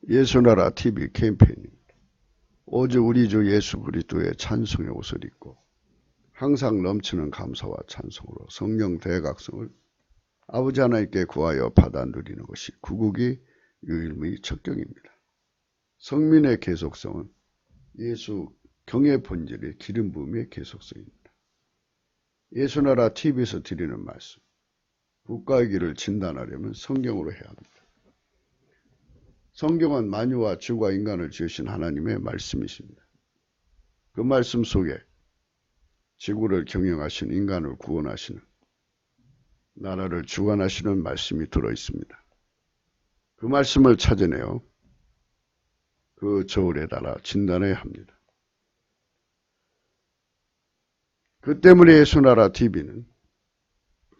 예수나라 TV 캠페인입니다. 오직 우리 주 예수 그리스도의 찬송의 옷을 입고 항상 넘치는 감사와 찬송으로 성령 대각성을 아버지 하나님께 구하여 받아 누리는 것이 구국이 유일무이 척경입니다. 성민의 계속성은 예수 경의 본질의 기름 부음의 계속성입니다. 예수나라 TV에서 드리는 말씀, 국가의 길을 진단하려면 성경으로 해야 합니다. 성경은 만유와 주가 인간을 지으신 하나님의 말씀이십니다. 그 말씀 속에 지구를 경영하신 인간을 구원하시는 나라를 주관하시는 말씀이 들어있습니다. 그 말씀을 찾아내어 그 저울에 달아 진단해야 합니다. 그 때문에 예수나라 TV는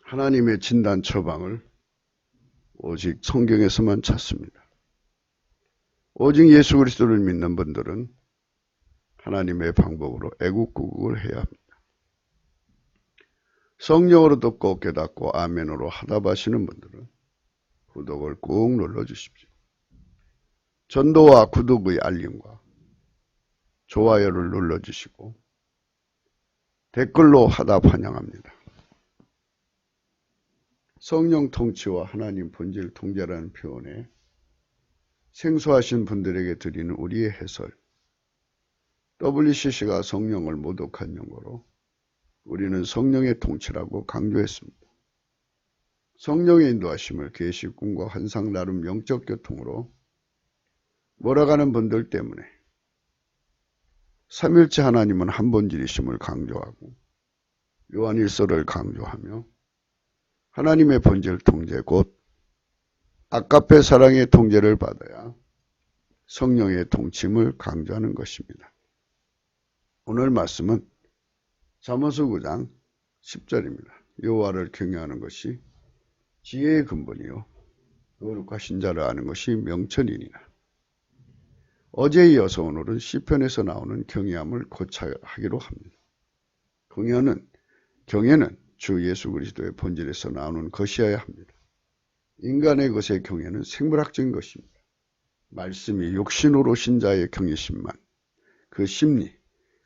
하나님의 진단 처방을 오직 성경에서만 찾습니다. 오직 예수 그리스도를 믿는 분들은 하나님의 방법으로 애국구국을 해야 합니다. 성령으로 듣고 깨닫고 아멘으로 하답하시는 분들은 구독을 꾹 눌러주십시오. 전도와 구독의 알림과 좋아요를 눌러주시고 댓글로 하답 환영합니다. 성령 통치와 하나님 본질 통제라는 표현에 생소하신 분들에게 드리는 우리의 해설, WCC가 성령을 모독한 용어로 우리는 성령의 통치라고 강조했습니다. 성령의 인도하심을 계시, 꿈과 환상, 나름 영적 교통으로 몰아가는 분들 때문에 삼일체 하나님은 한 본질이심을 강조하고 요한일서를 강조하며 하나님의 본질 통제 곧 아까페 사랑의 통제를 받아야 성령의 통침을 강조하는 것입니다. 오늘 말씀은 잠언서 9장 10절입니다. 여호와를 경외하는 것이 지혜의 근본이요 거룩하신 자를 아는 것이 명철이니라. 어제에 이어서 오늘은 시편에서 나오는 경외함을 고찰하기로 합니다. 경외는 주 예수 그리스도의 본질에서 나오는 것이어야 합니다. 인간의 것의 경외는 생물학적인 것입니다. 말씀이 육신으로 오신 자의 경외심만, 그 심리,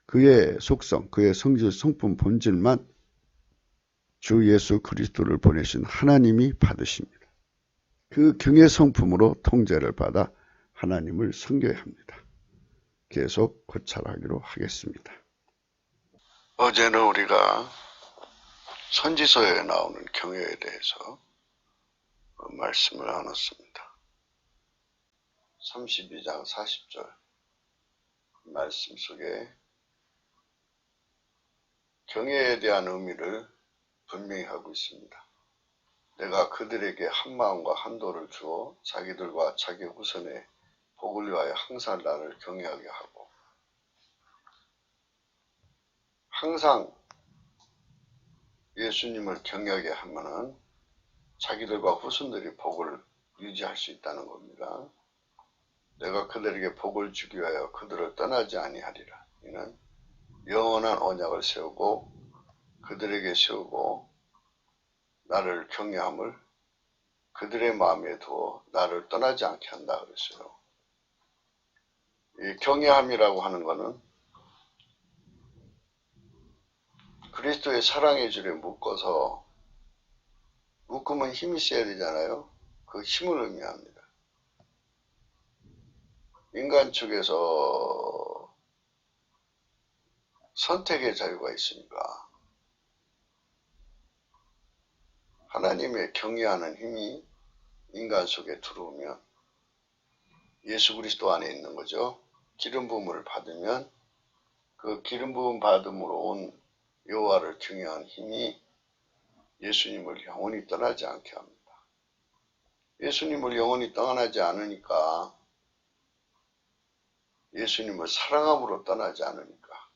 그의 속성, 그의 성질, 성품, 본질만 주 예수 그리스도를 보내신 하나님이 받으십니다. 그 경외 성품으로 통제를 받아 하나님을 섬겨야 합니다. 계속 고찰하기로 하겠습니다. 어제는 우리가 선지서에 나오는 경외에 대해서 말씀을 나눴습니다. 32장 40절 말씀 속에 경외에 대한 의미를 분명히 하고 있습니다. 내가 그들에게 한 마음과 한 도를 주어 자기들과 자기 후손의 복을 위하여 항상 나를 경외하게 하고, 항상 예수님을 경외하게 하면은 자기들과 후손들이 복을 유지할 수 있다는 겁니다. 내가 그들에게 복을 주기 위하여 그들을 떠나지 아니하리라. 이는 영원한 언약을 세우고 그들에게 세우고 나를 경외함을 그들의 마음에 두어 나를 떠나지 않게 한다 그랬어요. 이 경외함이라고 하는 것은 그리스도의 사랑의 줄에 묶어서, 묶으면 힘이 있어야 되잖아요. 그 힘을 의미합니다. 인간 측에서 선택의 자유가 있으니까 하나님의 경외하는 힘이 인간 속에 들어오면 예수 그리스도 안에 있는 거죠. 기름 부음을 받으면 그 기름 부음 받음으로 온 여호와를 경외하는 힘이 예수님을 영원히 떠나지 않게 합니다. 예수님을 영원히 떠나지 않으니까, 예수님을 사랑함으로 떠나지 않으니까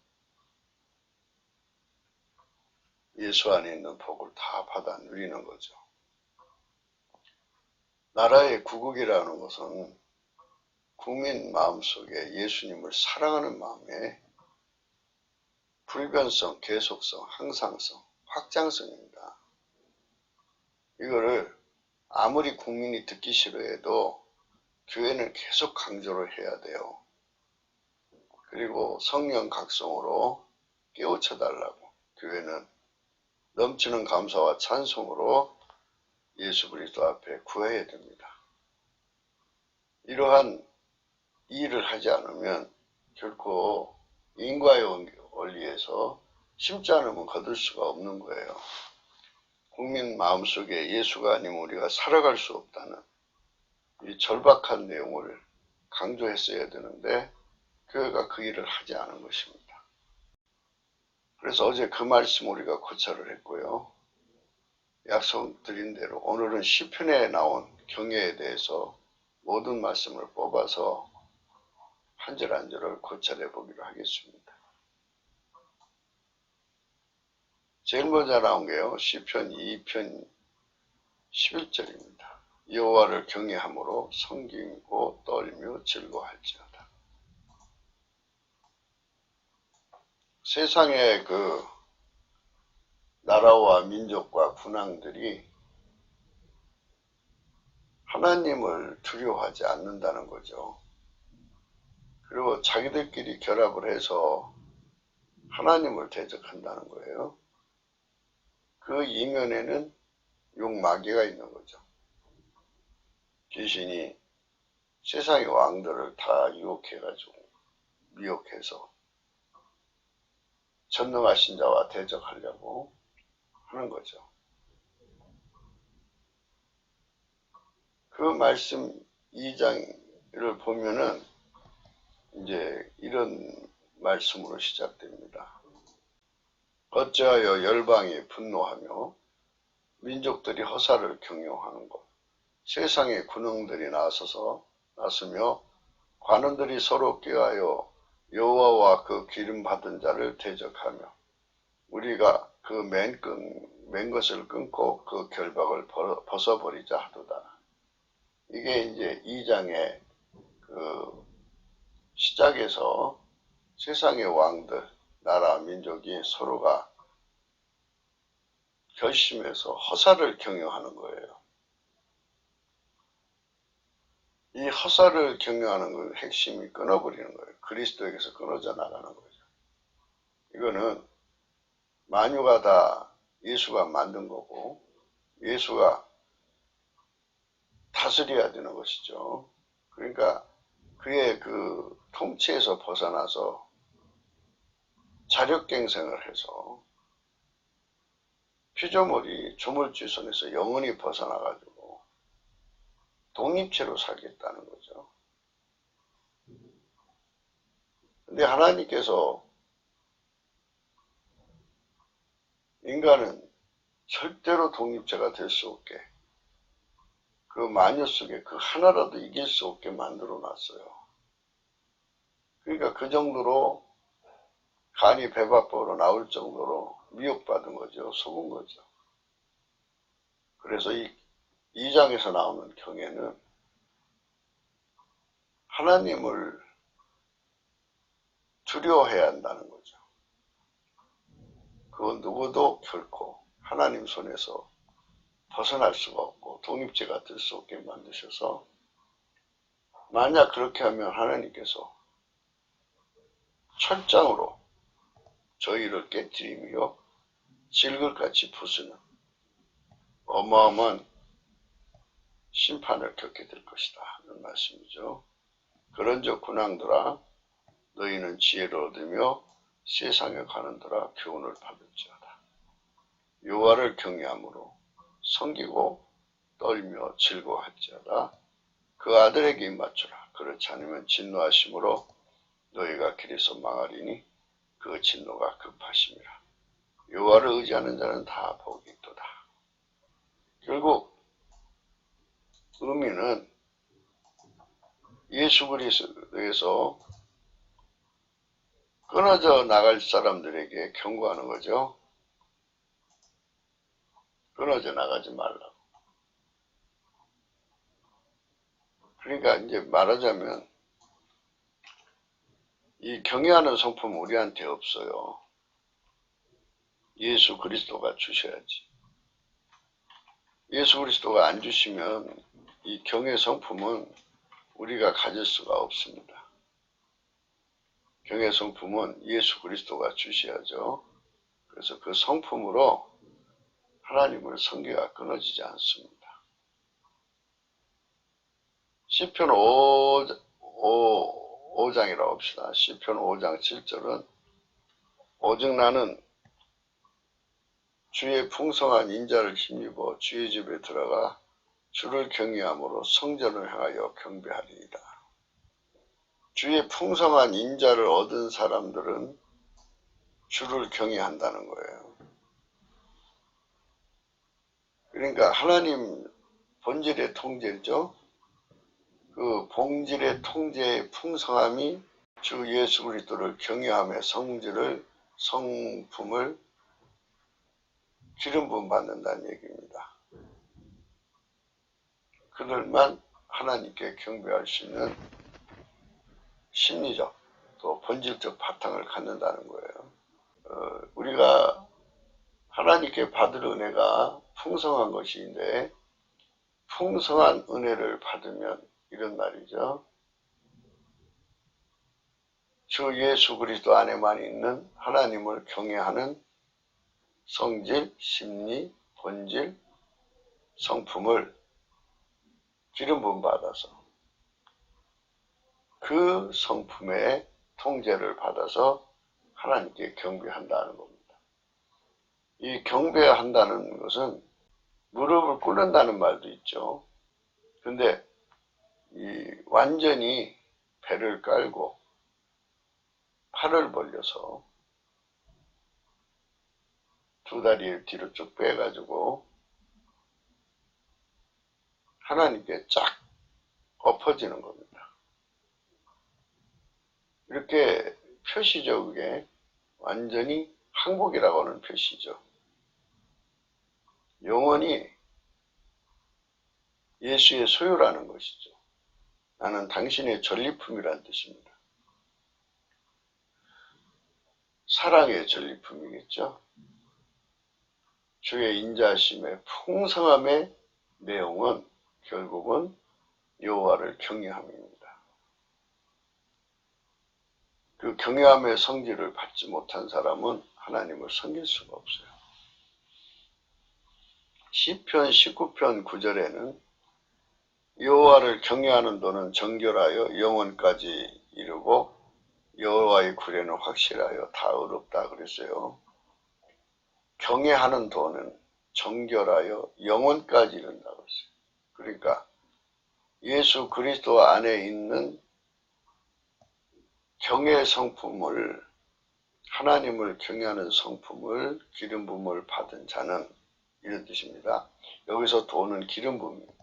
예수 안에 있는 복을 다 받아 누리는 거죠. 나라의 구국이라는 것은 국민 마음속에 예수님을 사랑하는 마음에 불변성, 계속성, 항상성, 확장성입니다. 이거를 아무리 국민이 듣기 싫어해도 교회는 계속 강조를 해야 돼요. 그리고 성령 각성으로 깨우쳐달라고. 교회는 넘치는 감사와 찬송으로 예수 그리스도 앞에 구해야 됩니다. 이러한 일을 하지 않으면 결코 인과의 원리에서 심지 않으면 거둘 수가 없는 거예요. 국민 마음속에 예수가 아니면 우리가 살아갈 수 없다는 이 절박한 내용을 강조했어야 되는데 교회가 그 일을 하지 않은 것입니다. 그래서 어제 그 말씀 우리가 고찰을 했고요. 약속드린 대로 오늘은 시편에 나온 경외에 대해서 모든 말씀을 뽑아서 한 절 한 절을 고찰해 보기로 하겠습니다. 제일 먼저 나온 게요. 시편 2편 11절입니다. 여호와를 경외함으로 섬기고 떨며 즐거워할지어다. 세상의 그 나라와 민족과 군왕들이 하나님을 두려워하지 않는다는 거죠. 그리고 자기들끼리 결합을 해서 하나님을 대적한다는 거예요. 그 이면에는 욕마귀가 있는 거죠. 귀신이 세상의 왕들을 다 유혹해가지고 미혹해서 전능하신 자와 대적하려고 하는 거죠. 그 말씀 2장을 보면은 이제 이런 말씀으로 시작됩니다. 어찌하여 열방이 분노하며 민족들이 허사를 경영하는 것. 세상의 군왕들이 나서며 관원들이 서로 꾀하여 여호와와 그 기름 받은 자를 대적하며 우리가 그 맨 것을 끊고 그 결박을 벗어버리자 하도다. 이게 이제 2장의 그 시작에서 세상의 왕들, 나라, 민족이 서로가 결심해서 허사를 경영하는 거예요. 이 허사를 경영하는 그 핵심이 끊어버리는 거예요. 그리스도에게서 끊어져 나가는 거죠. 이거는 만유가 다 예수가 만든 거고 예수가 다스려야 되는 것이죠. 그러니까 그의 그 통치에서 벗어나서 자력갱생을 해서 피조물이 조물주선에서 영원히 벗어나가지고 독립체로 살겠다는 거죠. 근데 하나님께서 인간은 절대로 독립체가 될 수 없게 그 마녀 속에 그 하나라도 이길 수 없게 만들어 놨어요. 그러니까 그 정도로 간이 배 밖으로 나올 정도로 미혹받은 거죠. 속은 거죠. 그래서 이 2장에서 나오는 경애는 하나님을 두려워해야 한다는 거죠. 그 누구도 결코 하나님 손에서 벗어날 수가 없고 독립체가 될 수 없게 만드셔서 만약 그렇게 하면 하나님께서 철장으로 저희를 깨뜨리며 질글같이 부수는 어마어마한 심판을 겪게 될 것이다 하는 말씀이죠. 그런즉 군왕들아 너희는 지혜를 얻으며 세상에 가는들아 교훈을 받을지어다. 여호와를 경외함으로 섬기고 떨며 즐거워할지어다. 그 아들에게 입맞추라. 그렇지 않으면 진노하심으로 너희가 길에서 망하리니 그 진노가 급하심이라. 여호와를 의지하는 자는 다 복이 있도다. 결국 의미는 예수 그리스도에서 끊어져 나갈 사람들에게 경고하는 거죠. 끊어져 나가지 말라고. 그러니까 이제 말하자면 이 경외하는 성품은 우리한테 없어요. 예수 그리스도가 주셔야지. 예수 그리스도가 안 주시면 이 경외 성품은 우리가 가질 수가 없습니다. 경외 성품은 예수 그리스도가 주셔야죠. 그래서 그 성품으로 하나님을 섬기가 끊어지지 않습니다. 시편 5장이라고 합시다. 시편 5장 7절은 오직 나는 주의 풍성한 인자를 힘입어 주의 집에 들어가 주를 경외함으로 성전을 향하여 경배하리이다. 주의 풍성한 인자를 얻은 사람들은 주를 경외한다는 거예요. 그러니까 하나님 본질의 통제죠. 그 본질의 통제의 풍성함이 주 예수 그리스도를 경외함의 성품을 기름 부음 받는다는 얘기입니다. 그들만 하나님께 경배할 수 있는 심리적 또 본질적 바탕을 갖는다는 거예요. 우리가 하나님께 받을 은혜가 풍성한 것인데 풍성한 은혜를 받으면 이런 말이죠. 주 예수 그리스도 안에만 있는 하나님을 경외하는 성질, 심리, 본질, 성품을 기름 부음 받아서 그 성품의 통제를 받아서 하나님께 경배한다는 겁니다. 이 경배한다는 것은 무릎을 꿇는다는 말도 있죠. 근데 완전히 배를 깔고 팔을 벌려서 두 다리를 뒤로 쭉 빼가지고 하나님께 쫙 엎어지는 겁니다. 이렇게 표시죠. 그게 완전히 항복이라고 하는 표시죠. 영원히 예수의 소유라는 것이죠. 나는 당신의 전리품이란 뜻입니다. 사랑의 전리품이겠죠. 주의 인자하심의 풍성함의 내용은 결국은 여호와를 경외함입니다. 그 경외함의 성질을 받지 못한 사람은 하나님을 섬길 수가 없어요. 시편 19편 9절에는 여호와를 경외하는 도는 정결하여 영원까지 이르고 여호와의 구례는 확실하여 다 의롭다 그랬어요. 경외하는 도는 정결하여 영원까지 이른다고 했어요. 그러니까 예수 그리스도 안에 있는 경외의 성품을 하나님을 경외하는 성품을 기름 부음을 받은 자는 이런 뜻입니다. 여기서 도는 기름 부음입니다.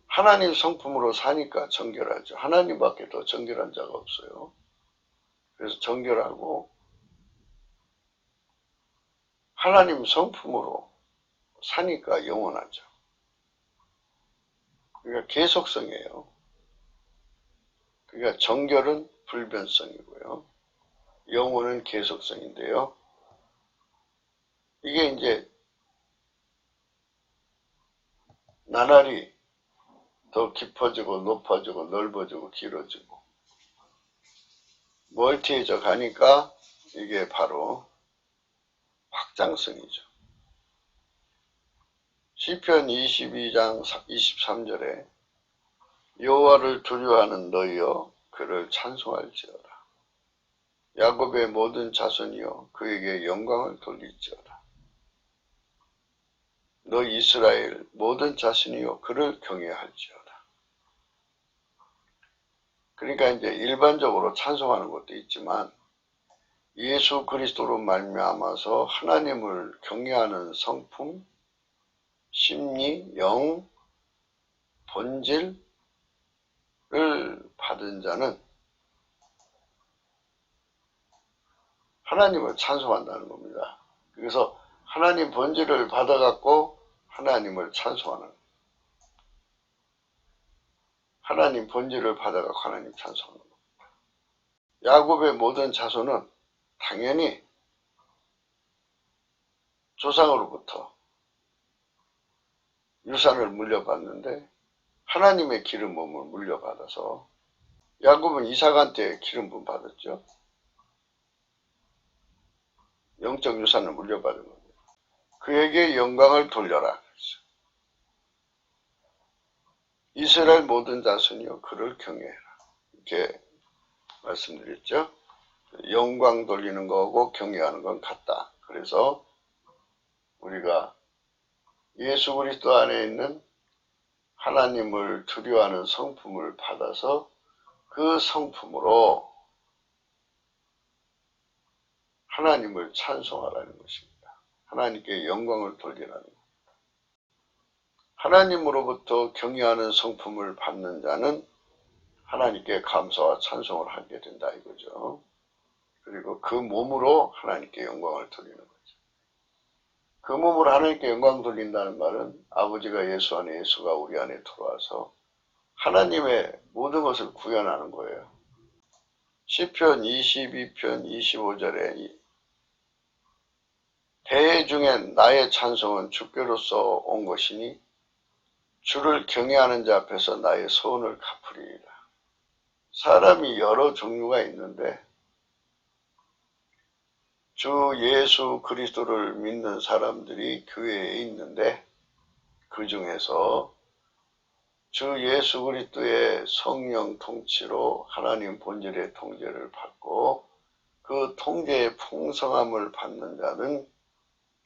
하나님 성품으로 사니까 정결하죠. 하나님밖에 더 정결한 자가 없어요. 그래서 정결하고 하나님 성품으로 사니까 영원하죠. 그러니까 계속성이에요. 그러니까 정결은 불변성이고요. 영원은 계속성인데요. 이게 이제 나날이 더 깊어지고 높아지고 넓어지고 길어지고 멀티해져 가니까 이게 바로 확장성이죠. 시편 22장 23절에 여호와를 두려워하는 너희여 그를 찬송할지어다. 야곱의 모든 자손이여 그에게 영광을 돌릴지어다. 너 이스라엘 모든 자손이여 그를 경외할지어다. 그러니까 이제 일반적으로 찬송하는 것도 있지만 예수 그리스도로 말미암아서 하나님을 경외하는 성품, 심리, 영, 본질을 받은 자는 하나님을 찬송한다는 겁니다. 그래서 하나님 본질을 받아갖고 하나님을 찬송하는, 하나님 본질을 받아갖고 하나님 찬송하는 겁니다. 야곱의 모든 자손은 당연히 조상으로부터 유산을 물려받는데 하나님의 기름 부음을 물려받아서 야곱은 이삭한테 기름 부음 받았죠. 영적 유산을 물려받은 겁니다. 그에게 영광을 돌려라. 이스라엘 모든 자손이여 그를 경외해라. 이렇게 말씀드렸죠. 영광 돌리는 거하고 경외하는 건 같다. 그래서 우리가 예수 그리스도 안에 있는 하나님을 두려워하는 성품을 받아서 그 성품으로 하나님을 찬송하라는 것입니다. 하나님께 영광을 돌리라는 겁니다. 하나님으로부터 경외하는 성품을 받는 자는 하나님께 감사와 찬송을 하게 된다 이거죠. 그리고 그 몸으로 하나님께 영광을 돌리는 거죠. 그 몸으로 하나님께 영광 돌린다는 말은 아버지가 예수 안에 예수가 우리 안에 들어와서 하나님의 모든 것을 구현하는 거예요. 시편 22편 25절에 대회 중에 나의 찬송은 주께로서 온 것이니 주를 경외하는 자 앞에서 나의 소원을 갚으리이다. 사람이 여러 종류가 있는데 주 예수 그리스도를 믿는 사람들이 교회에 있는데 그 중에서 주 예수 그리스도의 성령 통치로 하나님 본질의 통제를 받고 그 통제의 풍성함을 받는 자는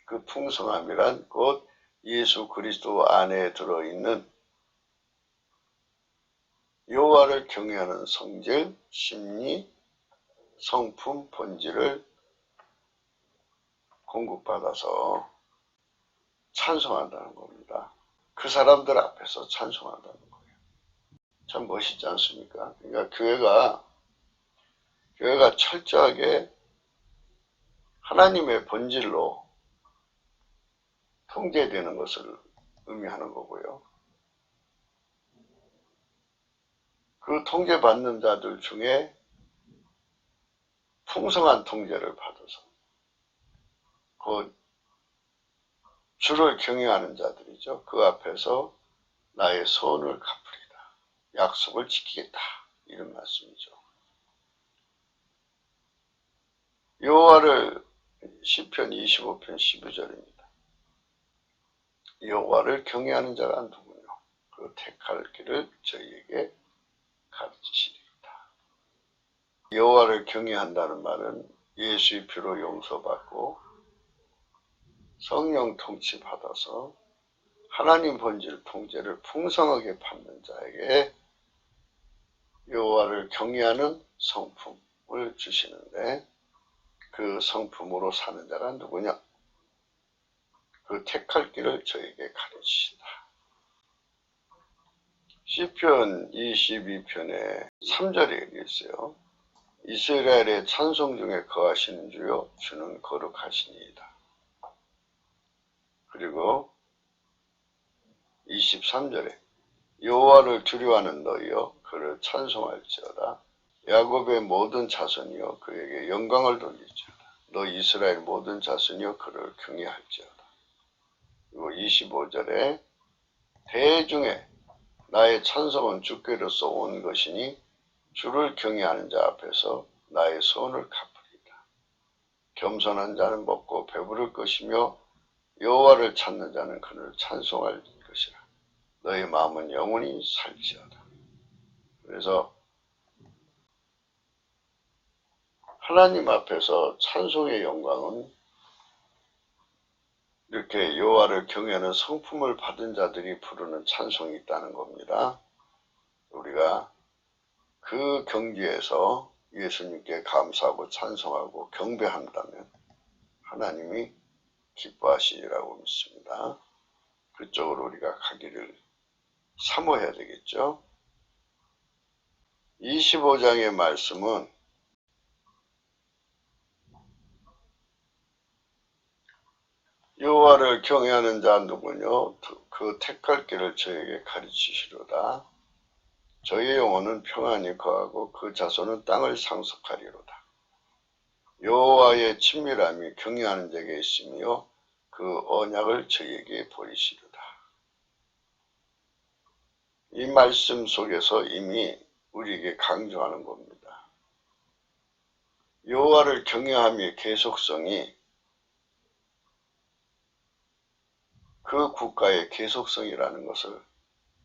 그 풍성함이란 곧 예수 그리스도 안에 들어있는 여호와를 경외하는 성질, 심리, 성품, 본질을 공급받아서 찬송한다는 겁니다. 그 사람들 앞에서 찬송한다는 거예요. 참 멋있지 않습니까? 그러니까 교회가 철저하게 하나님의 본질로 통제되는 것을 의미하는 거고요. 그 통제받는 자들 중에 풍성한 통제를 받아서 그 주를 경외하는 자들이죠. 그 앞에서 나의 소원을 갚으리다. 약속을 지키겠다. 이런 말씀이죠. 여호와를 시편 25편 12절입니다. 여호와를 경외하는 자가 누구냐? 그 택할 길을 저희에게 가르치시리이다. 여호와를 경외한다는 말은 예수의 피로 용서받고 성령 통치 받아서 하나님 본질 통제를 풍성하게 받는 자에게 여호와를 경외하는 성품을 주시는데 그 성품으로 사는 자가 누구냐? 그 택할 길을 저에게 가르치신다. 시편 22편에 3절에 있어요. 이스라엘의 찬송 중에 거하시는 주요 주는 거룩하시니이다. 그리고 23절에 여호와를 두려워하는 너희여 그를 찬송할지어다. 야곱의 모든 자손이여 그에게 영광을 돌리지어다. 너 이스라엘 모든 자손이여 그를 경외할지어다. 그리고 25절에 대중에 나의 찬송은 주께로서 온 것이니 주를 경외하는 자 앞에서 나의 소원을 갚으리이다. 겸손한 자는 먹고 배부를 것이며 여호와를 찾는 자는 그를 찬송할 것이라. 너의 마음은 영원히 살지어다. 그래서 하나님 앞에서 찬송의 영광은 이렇게 여호와를 경외하는 성품을 받은 자들이 부르는 찬송이 있다는 겁니다. 우리가 그 경지에서 예수님께 감사하고 찬송하고 경배한다면 하나님이 기뻐하시리라고 믿습니다. 그쪽으로 우리가 가기를 사모해야 되겠죠. 25장의 말씀은 여호와를 경외하는 자 누구뇨? 그 택할 길을 저에게 가르치시로다. 저의 영혼은 평안히 거하고 그 자손은 땅을 상속하리로다. 여호와의 친밀함이 경외하는 자에게 있으며 그 언약을 저에게 보이시로다. 이 말씀 속에서 이미 우리에게 강조하는 겁니다. 여호와를 경외함의 계속성이 그 국가의 계속성이라는 것을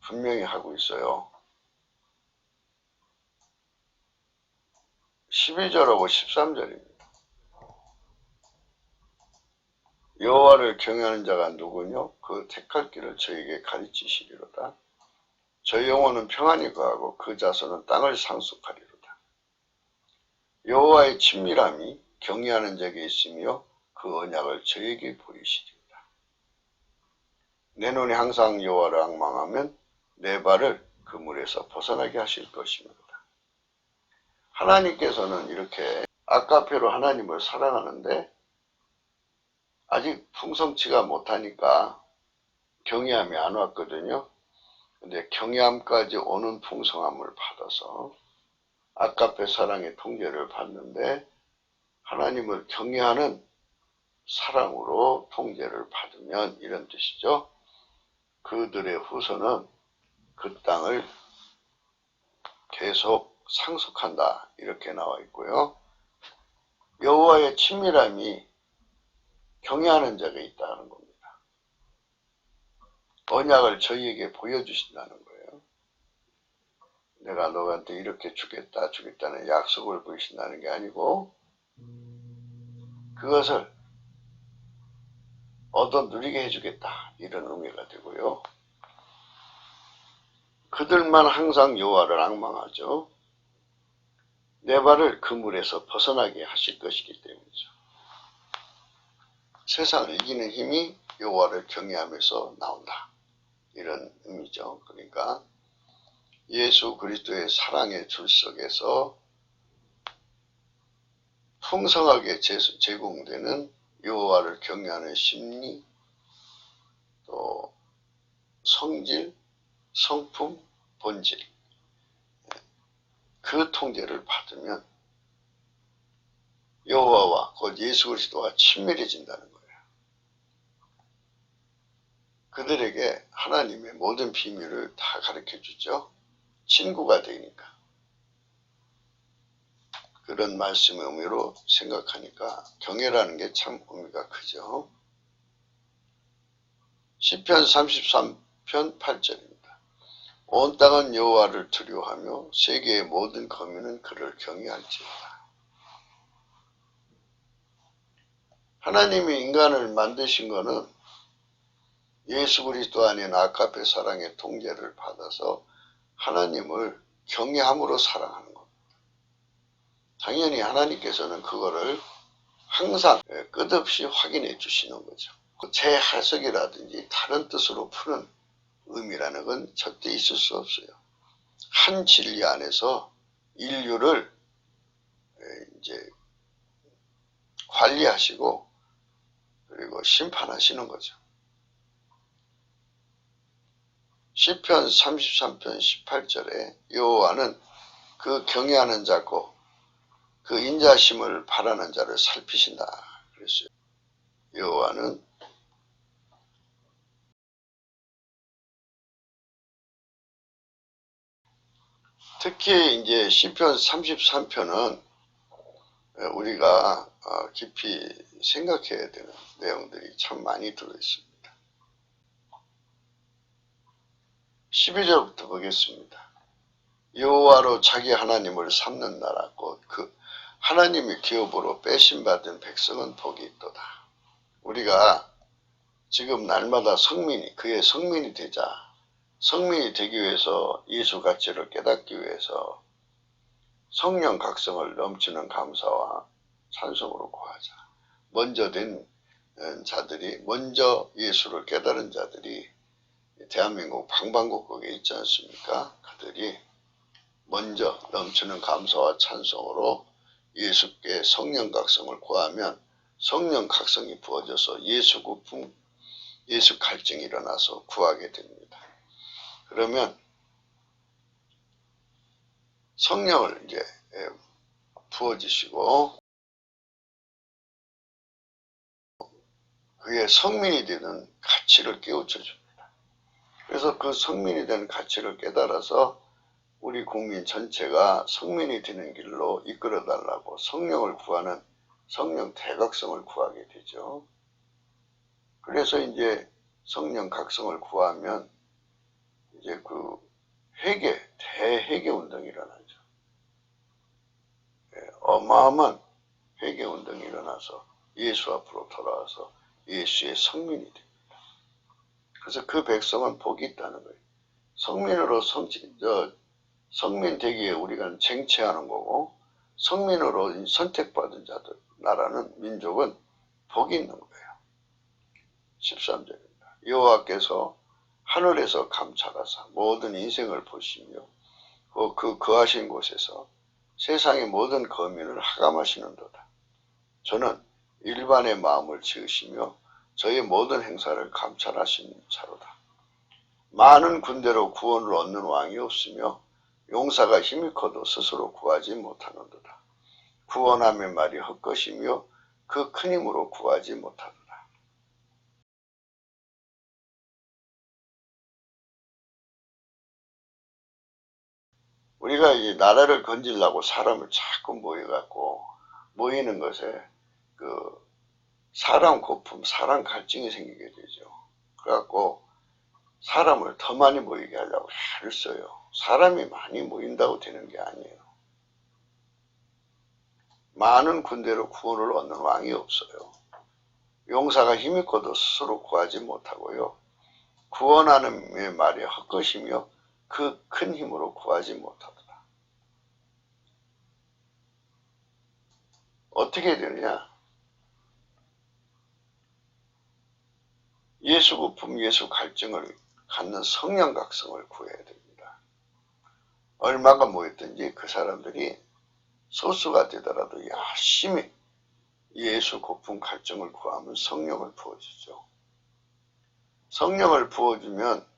분명히 하고 있어요. 12절하고 13절입니다. 여호와를 경외하는 자가 누구뇨? 그 택할 길을 저에게 가르치시리로다. 저 영혼은 평안히 거하고 그 자손은 땅을 상속하리로다. 여호와의 친밀함이 경외하는 자에게 있으며 그 언약을 저에게 보이시리로다. 내 눈이 항상 여호와를 앙망하면 내 발을 그 물에서 벗어나게 하실 것입니다. 하나님께서는 이렇게 아까페로 하나님을 사랑하는데 아직 풍성치가 못하니까 경외함이 안 왔거든요. 근데 경외함까지 오는 풍성함을 받아서 아까페 사랑의 통제를 받는데 하나님을 경외하는 사랑으로 통제를 받으면 이런 뜻이죠. 그들의 후손은 그 땅을 계속 상속한다 이렇게 나와 있고요. 여호와의 친밀함이 경외하는 자가 있다는 겁니다. 언약을 저희에게 보여주신다는 거예요. 내가 너한테 이렇게 주겠다는 약속을 보이신다는 게 아니고 그것을 얻어 누리게 해주겠다 이런 의미가 되고요. 그들만 항상 여호와를 앙망하죠. 내 발을 그물에서 벗어나게 하실 것이기 때문이죠. 세상을 이기는 힘이 여호와를 경외하면서 나온다. 이런 의미죠. 그러니까 예수 그리스도의 사랑의 줄 속에서 풍성하게 제공되는 여호와를 경외하는 심리, 또 성질, 성품, 본질 그 통제를 받으면 여호와와 곧 예수 그리스도가 친밀해진다는 거예요. 그들에게 하나님의 모든 비밀을 다 가르쳐 주죠. 친구가 되니까. 그런 말씀의 의미로 생각하니까 경외라는 게 참 의미가 크죠. 시편 33편 8절입니다. 온 땅은 여호와를 두려워하며 세계의 모든 거민은 그를 경외할지어다. 하나님이 인간을 만드신 것은 예수 그리스도 안에 아까페 사랑의 통제를 받아서 하나님을 경외함으로 사랑하는 겁니다. 당연히 하나님께서는 그거를 항상 끝없이 확인해 주시는 거죠. 제 해석이라든지 다른 뜻으로 푸는 의미라는 건 절대 있을 수 없어요. 한 진리 안에서 인류를 이제 관리하시고 그리고 심판하시는 거죠. 시편 33편 18절에 여호와는 그 경외하는 자고 그 인자심을 바라는 자를 살피신다 그랬어요. 여호와는 특히 이제 시편 33편은 우리가 깊이 생각해야 되는 내용들이 참 많이 들어있습니다. 12절부터 보겠습니다. 여호와로 자기 하나님을 삼는 나라 곧 그 하나님의 기업으로 빼심받은 백성은 복이 있도다. 우리가 지금 날마다 그의 성민이 되자, 성민이 되기 위해서 예수 가치를 깨닫기 위해서 성령 각성을 넘치는 감사와 찬송으로 구하자. 먼저 먼저 예수를 깨달은 자들이 대한민국 방방곡곡에 있지 않습니까? 그들이 먼저 넘치는 감사와 찬송으로 예수께 성령 각성을 구하면 성령 각성이 부어져서 예수 갈증이 일어나서 구하게 됩니다. 그러면 성령을 이제 부어주시고 그의 성민이 되는 가치를 깨우쳐 줍니다. 그래서 그 성민이 된 가치를 깨달아서 우리 국민 전체가 성민이 되는 길로 이끌어 달라고 성령을 구하는 성령 대각성을 구하게 되죠. 그래서 이제 성령 각성을 구하면 이제 그 대회개 운동이 일어나죠. 어마어마한 회개 운동이 일어나서 예수 앞으로 돌아와서 예수의 성민이 됩니다. 그래서 그 백성은 복이 있다는 거예요. 성민으로 성민 되기에 우리가 쟁취하는 거고, 성민으로 선택받은 자들, 나라는 민족은 복이 있는 거예요. 13절입니다. 여호와께서 하늘에서 감찰하사 모든 인생을 보시며 그 거하신 곳에서 세상의 모든 거민을 하감하시는도다. 저는 일반의 마음을 지으시며 저의 모든 행사를 감찰하시는 자로다. 많은 군대로 구원을 얻는 왕이 없으며 용사가 힘이 커도 스스로 구하지 못하는도다. 구원함의 말이 헛것이며 그 큰 힘으로 구하지 못하도다. 우리가 이 나라를 건지려고 사람을 자꾸 모이는 것에 그 사람 고품, 사람 갈증이 생기게 되죠. 그래갖고 사람을 더 많이 모이게 하려고 애를 써요. 사람이 많이 모인다고 되는 게 아니에요. 많은 군대로 구원을 얻는 왕이 없어요. 용사가 힘이 커도 스스로 구하지 못하고요. 구원하는 말이 헛것이며 그 큰 힘으로 구하지 못하더라. 어떻게 되느냐? 예수 고품, 예수 갈증을 갖는 성령 각성을 구해야 됩니다. 얼마가 모였든지 그 사람들이 소수가 되더라도 열심히 예수 고품 갈증을 구하면 성령을 부어주죠. 성령을 부어주면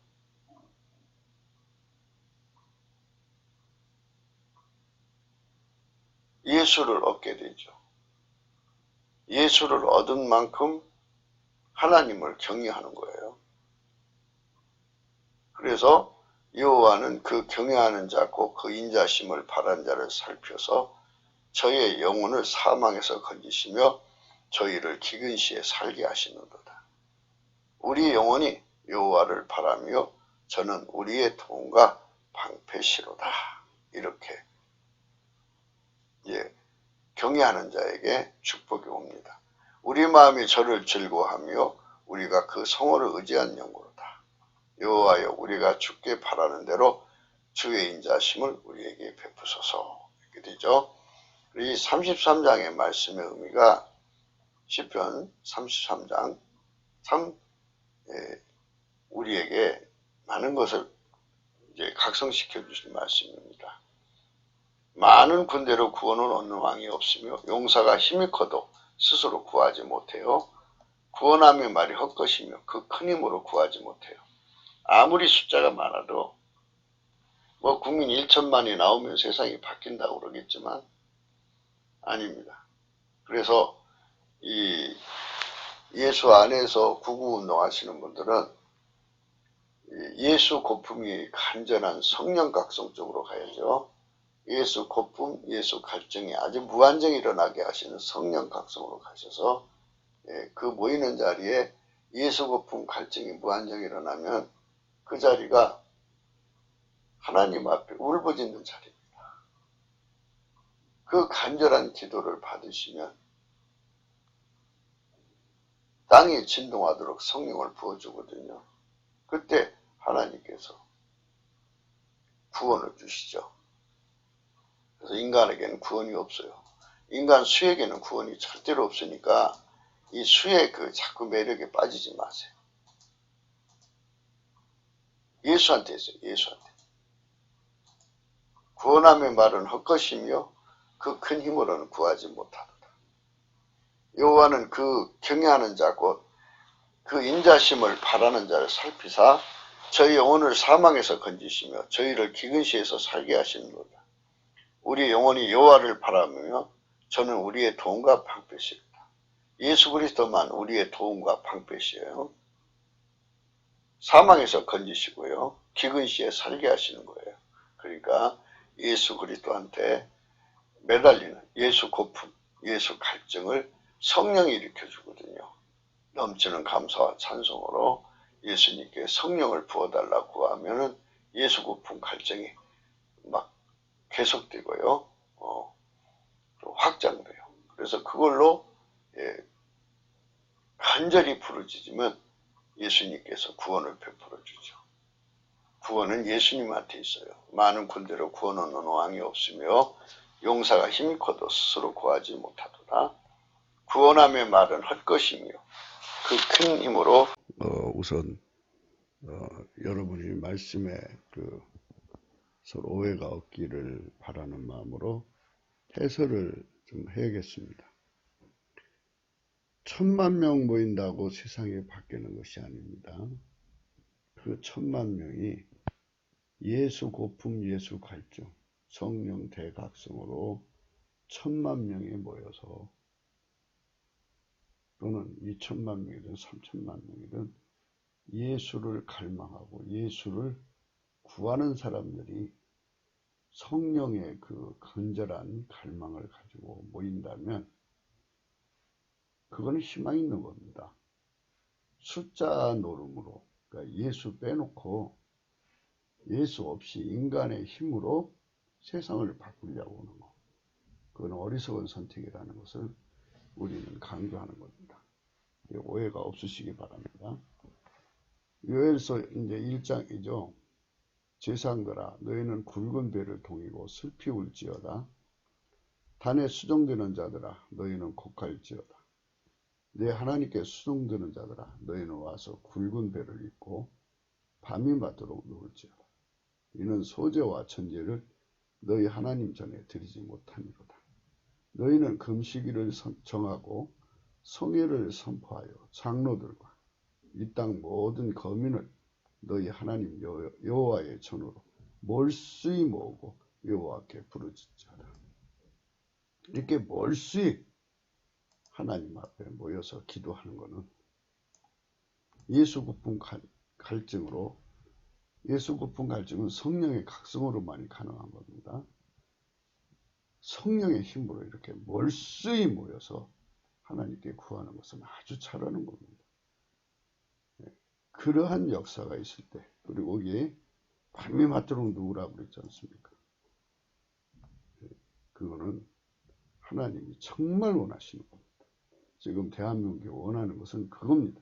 예수를 얻게 되죠. 예수를 얻은 만큼 하나님을 경외하는 거예요. 그래서 여호와는 그 경외하는 자고 그 인자심을 바란 자를 살펴서 저의 영혼을 사망에서 건지시며 저희를 기근 시에 살게 하시는도다. 우리 영혼이 여호와를 바라며 저는 우리의 도움과 방패시로다. 이렇게 경외하는 자에게 축복이 옵니다. 우리 마음이 저를 즐거워하며 우리가 그 성호를 의지한 영광이다. 여호와여 우리가 주께 바라는 대로 주의 인자심을 우리에게 베푸소서. 이렇게 되죠. 이 33장의 말씀의 의미가 시편 33장 참 우리에게 많은 것을 이제 각성시켜 주신 말씀입니다. 많은 군대로 구원을 얻는 왕이 없으며 용사가 힘이 커도 스스로 구하지 못해요. 구원함의 말이 헛것이며 그 큰 힘으로 구하지 못해요. 아무리 숫자가 많아도 뭐 국민 1천만이 나오면 세상이 바뀐다고 그러겠지만 아닙니다. 그래서 이 예수 안에서 구구운동 하시는 분들은 예수 고품이 간절한 성령 각성 쪽으로 가야죠. 예수 고품, 예수 갈증이 아주 무한정이 일어나게 하시는 성령 각성으로 가셔서 그 모이는 자리에 예수 고품 갈증이 무한정이 일어나면 그 자리가 하나님 앞에 울부짖는 자리입니다. 그 간절한 기도를 받으시면 땅이 진동하도록 성령을 부어주거든요. 그때 하나님께서 구원을 주시죠. 그래서 인간에게는 구원이 없어요. 인간 수에게는 구원이 절대로 없으니까 이 수의 그 자꾸 매력에 빠지지 마세요. 예수한테 있어요. 예수한테. 구원함의 말은 헛것이며 그 큰 힘으로는 구하지 못하도다. 여호와는 그 경외하는 자 곧 그 인자심을 바라는 자를 살피사 저희 영혼을 사망에서 건지시며 저희를 기근 시에서 살게 하시는도다. 우리 영혼이 여호와를 바라며 저는 우리의 도움과 방패시다. 예수 그리스도만 우리의 도움과 방패시에요. 사망에서 건지시고요. 기근시에 살게 하시는 거예요. 그러니까 예수 그리스도한테 매달리는 예수 고품, 예수 갈증을 성령이 일으켜주거든요. 넘치는 감사와 찬송으로 예수님께 성령을 부어달라고 하면은 예수 고품 갈증이 막 계속되고요. 확장돼요. 그래서 그걸로 간절히 부르짖으면 예수님께서 구원을 베풀어 주죠. 구원은 예수님한테 있어요. 많은 군대로 구원하는 왕이 없으며 용사가 힘이 커도 스스로 구하지 못하도다. 구원함의 말은 헛것이며 그 큰 힘으로 우선 여러분이 말씀에 서로 오해가 없기를 바라는 마음으로 해설을 좀 해야겠습니다. 1000만 명 모인다고 세상이 바뀌는 것이 아닙니다. 그 1000만 명이 예수 고품 예수 갈증 성령 대각성으로 1000만 명이 모여서 또는 2000만 명이든 3000만 명이든 예수를 갈망하고 예수를 구하는 사람들이 성령의 그 간절한 갈망을 가지고 모인다면 그거는 희망 있는 겁니다. 숫자 노름으로 그러니까 예수 빼놓고 예수 없이 인간의 힘으로 세상을 바꾸려고 하는 거. 그건 어리석은 선택이라는 것을 우리는 강조하는 겁니다. 오해가 없으시기 바랍니다. 요엘서 이제 1장이죠. 제사장들아 너희는 굵은 배를 동이고 슬피 울지어다. 단에 수종되는 자들아 너희는 곡할지어다. 내 하나님께 수종되는 자들아 너희는 와서 굵은 배를 입고 밤이 맞도록 누울지어다. 이는 소재와 천재를 너희 하나님 전에 드리지 못함이로다. 너희는 금식일을 정하고 성회를 선포하여 장로들과 이 땅 모든 거민을 너희 하나님 여호와의 전으로 몰수히 모으고 여호와께 부르짖자라. 이렇게 몰수히 하나님 앞에 모여서 기도하는 것은 예수 고품 갈증으로 예수 고품 갈증은 성령의 각성으로만이 가능한 겁니다. 성령의 힘으로 이렇게 몰수히 모여서 하나님께 구하는 것은 아주 잘하는 겁니다. 그러한 역사가 있을 때 그리고 거기에 밤이 맞도록 누우라고 그랬지 않습니까? 그거는 하나님이 정말 원하시는 겁니다. 지금 대한민국이 원하는 것은 그겁니다.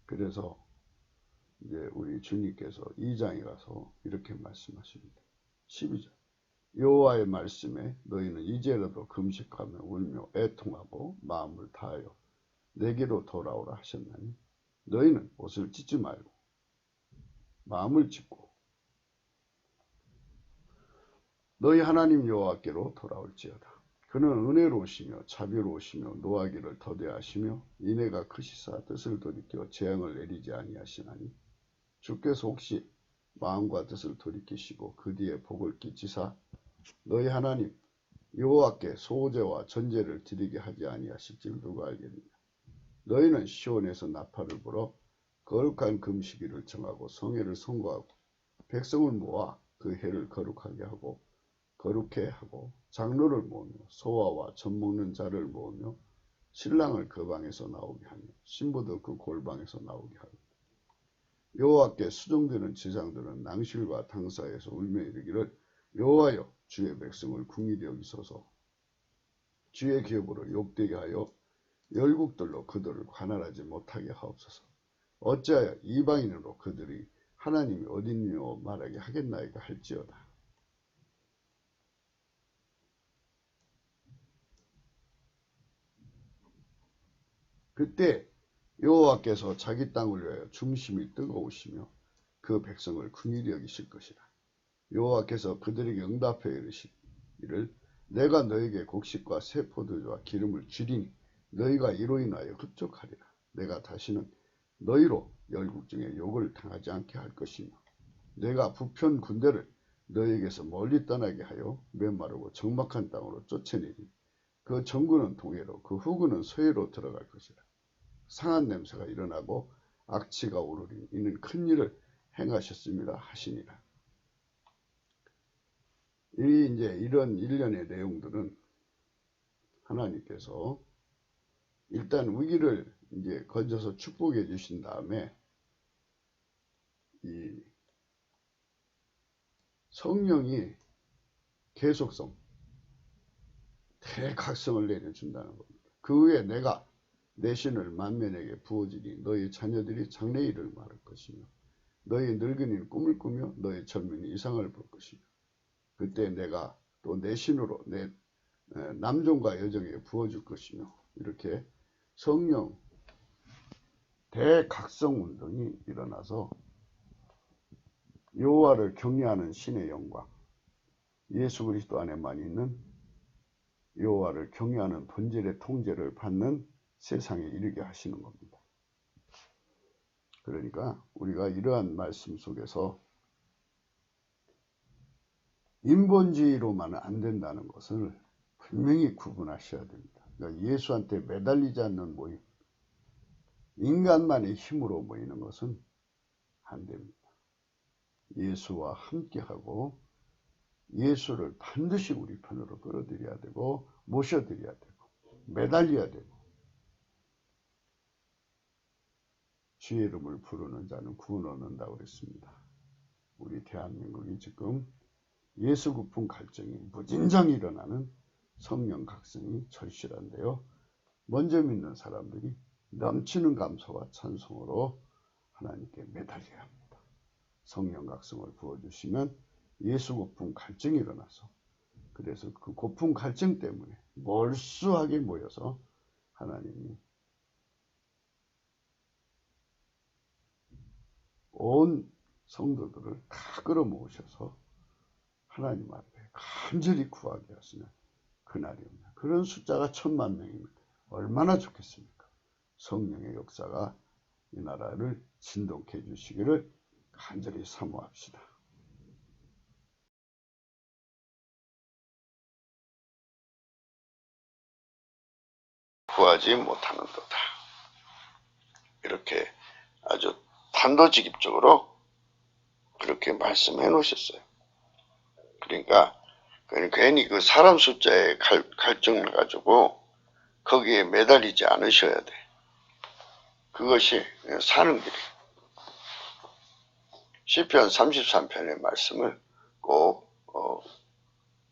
그래서 이제 우리 주님께서 2장에 가서 이렇게 말씀하십니다. 12절 여호와의 말씀에 너희는 이제라도 금식하며 울며 애통하고 마음을 다하여 내게로 돌아오라 하셨나니 너희는 옷을 찢지 말고 마음을 찢고 너희 하나님 여호와께로 돌아올지어다. 그는 은혜로우시며 자비로우시며 노하기를 더디하시며 인애가 크시사 뜻을 돌이켜 재앙을 내리지 아니하시나니 주께서 혹시 마음과 뜻을 돌이키시고 그 뒤에 복을 끼치사 너희 하나님 여호와께 소제와 전제를 드리게 하지 아니하실지 누가 알겠느냐. 너희는 시온에서 나팔을 불어 거룩한 금식일을 정하고 성회를 선고하고 백성을 모아 그 해를 거룩하게 하고 거룩해 하고 장로를 모으며 소아와 젖 먹는 자를 모으며 신랑을 그 방에서 나오게 하며 신부도 그 골방에서 나오게 하고 여호와께 수종되는 제사장들은 낭실과 당사에서 울며 이르기를 여호와여 주의 백성을 궁일히 여기소서. 주의 기업으로 욕되게 하여 열국들로 그들을 관할하지 못하게 하옵소서. 어찌하여 이방인으로 그들이 하나님이 어딨느냐 말하게 하겠나이까 할지어다. 그때 여호와께서 자기 땅을 위하여 중심이 뜨거우시며 그 백성을 긍휼히 여기실 것이라. 여호와께서 그들에게 응답하여 이르시기를 내가 너에게 곡식과 새 포도주와 기름을 주리니 너희가 이로 인하여 흡족하리라. 내가 다시는 너희로 열국 중에 욕을 당하지 않게 할 것이며 내가 부편 군대를 너희에게서 멀리 떠나게 하여 메마르고 적막한 땅으로 쫓아내리니 그 전구는 동해로, 그 후구는 서해로 들어갈 것이라. 상한 냄새가 일어나고 악취가 오르리 이는 큰 일을 행하셨습니다 하시니라. 이제 이런 일련의 내용들은 하나님께서 일단 위기를 이제 건져서 축복해 주신 다음에 이 성령이 계속성, 대각성을 내려준다는 겁니다. 그 후에 내가 내 신을 만민에게 부어지니 너희 자녀들이 장래일을 말할 것이며 너희 늙은이는 꿈을 꾸며 너희 젊은이 이상을 볼 것이며 그때 내가 또 내 신으로 내 남종과 여종에게 부어줄 것이며 이렇게 성령 대각성 운동이 일어나서 여호와를 경외하는 신의 영광, 예수 그리스도 안에만 있는 여호와를 경외하는 본질의 통제를 받는 세상에 이르게 하시는 겁니다. 그러니까 우리가 이러한 말씀 속에서 인본주의로만은 안 된다는 것을 분명히 구분하셔야 됩니다. 그러니까 예수한테 매달리지 않는 모임, 인간만의 힘으로 모이는 것은 안 됩니다. 예수와 함께하고 예수를 반드시 우리 편으로 끌어들여야 되고 모셔드려야 되고 매달려야 되고 주의 이름을 부르는 자는 구원 얻는다고 그랬습니다. 우리 대한민국이 지금 예수 구품 갈증이 무진장이 일어나는 성령 각성이 절실한데요. 먼저 믿는 사람들이 넘치는 감사와 찬송으로 하나님께 매달려야 합니다. 성령 각성을 부어주시면 예수 고품 갈증이 일어나서 그래서 그 고품 갈증 때문에 몰수하게 모여서 하나님이 온 성도들을 다 끌어모으셔서 하나님 앞에 간절히 구하게 하시는 그날이 옵니다. 그런 숫자가 1000만 명입니다. 얼마나 좋겠습니까? 성령의 역사가 이 나라를 진동케 해주시기를 간절히 사모합시다. 구하지 못하는도다. 이렇게 아주 단도직입적으로 그렇게 말씀해 놓으셨어요. 그러니까 괜히 그 사람 숫자에 갈증을 가지고 거기에 매달리지 않으셔야 돼. 그것이 사는 길이에요. 시편 33편의 말씀을 꼭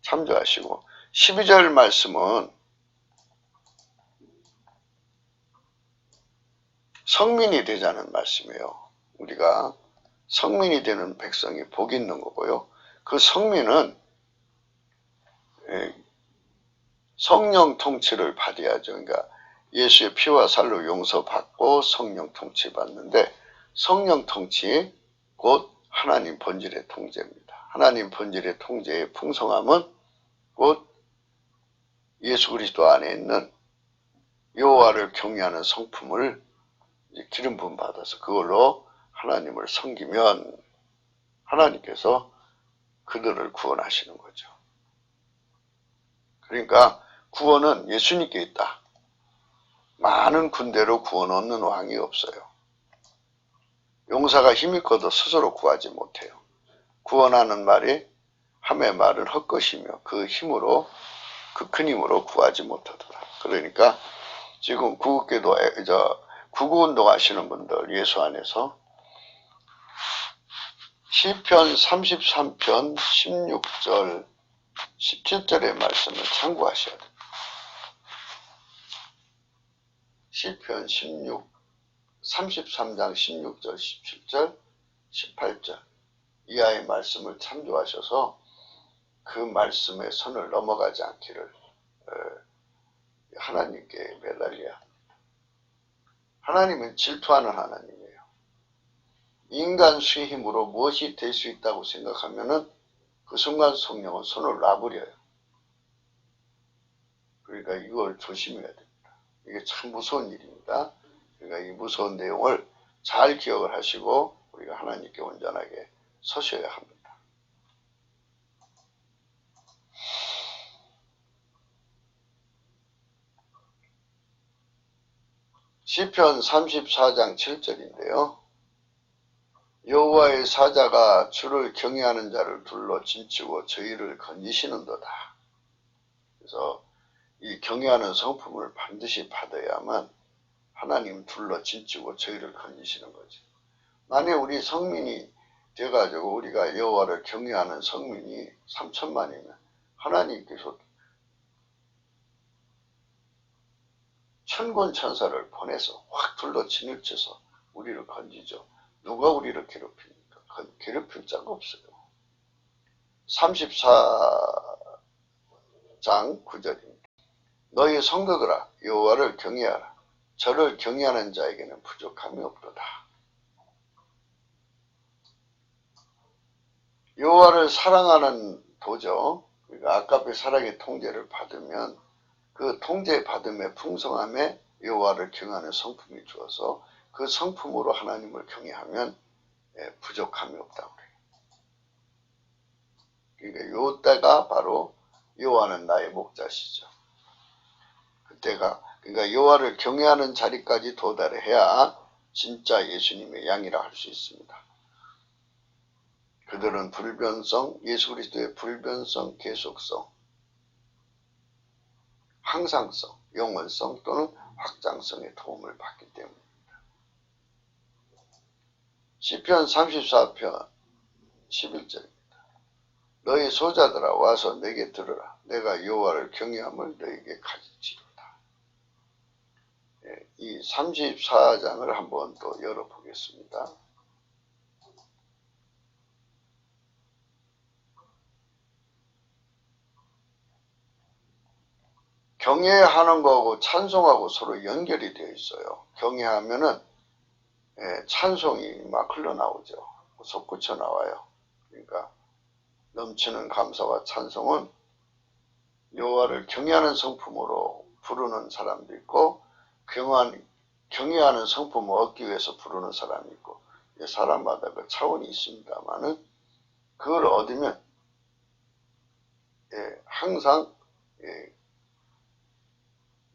참조하시고 12절 말씀은 성민이 되자는 말씀이에요. 우리가 성민이 되는 백성이 복이 있는 거고요. 그 성민은 성령 통치를 받아야죠. 그러니까 예수의 피와 살로 용서받고 성령 통치 받는데 성령 통치 곧 하나님 본질의 통제입니다. 하나님 본질의 통제의 풍성함은 곧 예수 그리스도 안에 있는 여호와를 경외하는 성품을 기름 부음 받아서 그걸로 하나님을 섬기면 하나님께서 그들을 구원하시는 거죠. 그러니까 구원은 예수님께 있다. 많은 군대로 구원 얻는 왕이 없어요. 용사가 힘이 커도 스스로 구하지 못해요. 구원하는 말이 함의 말은 헛것이며 그 힘으로 그 큰 힘으로 구하지 못하더라. 그러니까 지금 구국기도 구구운동 하시는 분들 예수 안에서 시편 33편 16절 17절의 말씀을 참고하셔야 돼요. 시편 33장 16절 17절 18절 이하의 말씀을 참조하셔서 그 말씀의 선을 넘어가지 않기를 하나님께 매달려야 합니다. 하나님은 질투하는 하나님이에요. 인간 수의 힘으로 무엇이 될 수 있다고 생각하면은 그 순간 성령은 손을 놔버려요. 그러니까 이걸 조심해야 됩니다. 이게 참 무서운 일입니다. 그러니까 이 무서운 내용을 잘 기억을 하시고 우리가 하나님께 온전하게 서셔야 합니다. 시편 34장 7절인데요. 여호와의 사자가 주를 경외하는 자를 둘러 진치고 저희를 건지시는도다. 그래서 이 경외하는 성품을 반드시 받아야만 하나님 둘러 진치고 저희를 건지시는 거죠. 만약 우리 성민이 돼가지고 우리가 여호와를 경외하는 성민이 3천만이면 하나님께서 천군 천사를 보내서 확 둘러 진을쳐서 우리를 건지죠. 누가 우리를 괴롭힙니까? 괴롭힐 자가 없어요. 34장 9절입니다. 너희 성도들아 여호와를 경외하라. 저를 경외하는 자에게는 부족함이 없도다. 여호와를 사랑하는 도죠. 그러니까 아까의 사랑의 통제를 받으면 그 통제 받음의 풍성함에 여호와를 경외하는 성품이 주어서 그 성품으로 하나님을 경외하면 부족함이 없다고 그래요. 그러니까 요때가 바로 여호와는 나의 목자시죠. 그때가 그러니까 여호와를 경외하는 자리까지 도달해야 진짜 예수님의 양이라 할 수 있습니다. 그들은 불변성, 예수 그리스도의 불변성, 계속성, 항상성, 영원성 또는 확장성의 도움을 받기 때문입니다. 시편 34편 11절입니다. 너희 소자들아 와서 내게 들으라. 내가 여호와를 경외함을 너희에게 가르치리로다. 이 34장을 한번 또 열어보겠습니다. 경외하는 거하고 찬송하고 서로 연결이 되어 있어요. 경외하면은 찬송이 막 흘러나오죠. 솟구쳐 나와요. 그러니까 넘치는 감사와 찬송은 여호와를 경외하는 성품으로 부르는 사람도 있고 경외하는 성품을 얻기 위해서 부르는 사람이 있고 사람마다 그 차원이 있습니다만은 그걸 얻으면 항상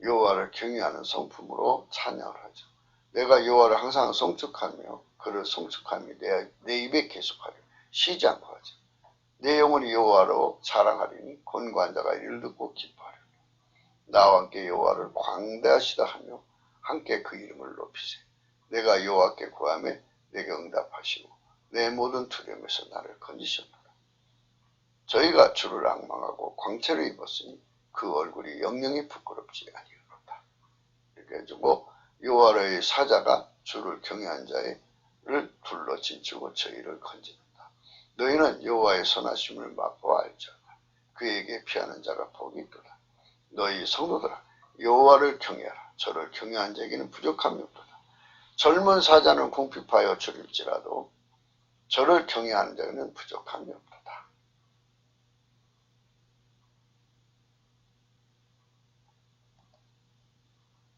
여호와를 경외하는 성품으로 찬양을 하죠. 내가 여호와를 항상 송축하며 그를 송축함이 내 입에 계속하려 쉬지 않고 하죠. 내 영혼이 여호와로 자랑하리니 권고한 자가 이를 듣고 기뻐하리라. 나와 함께 여호와를 광대하시다 하며 함께 그 이름을 높이세. 내가 여호와께 구하매 내게 응답하시고 내 모든 두려움에서 나를 건지셨노라. 저희가 주를 앙망하고 광채를 입었으니 그 얼굴이 영영이 부끄럽지 아니하노라. 이렇게 해주고 여호와의 사자가 주를 경외한 자를 둘러 진치고 저희를 건지는다. 너희는 여호와의 선하심을 맛보아 알지어다. 그에게 피하는 자가 복이 있도다. 너희 성도들아 여호와를 경외하라. 저를 경외한 자에게는 부족함이 없도다. 젊은 사자는 궁핍하여 줄일지라도 저를 경외하는 자에게는 부족함이 없도다.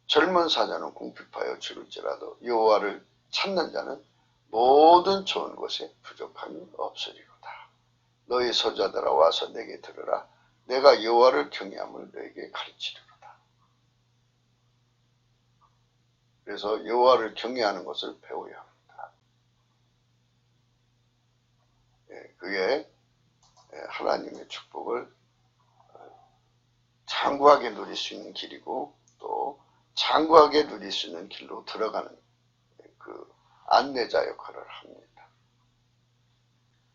젊은 사자는 궁핍하여 줄일지라도 여호와를 찾는 자는 모든 좋은 것에 부족함이 없으리로다. 너희 소자들아 와서 내게 들으라. 내가 여호와를 경외함을 너에게 가르치리로다. 그래서 여호와를 경외하는 것을 배워야 합니다. 그게 하나님의 축복을 장구하게 누릴 수 있는 길이고 또 장구하게 누릴 수 있는 길로 들어가는 그 안내자 역할을 합니다.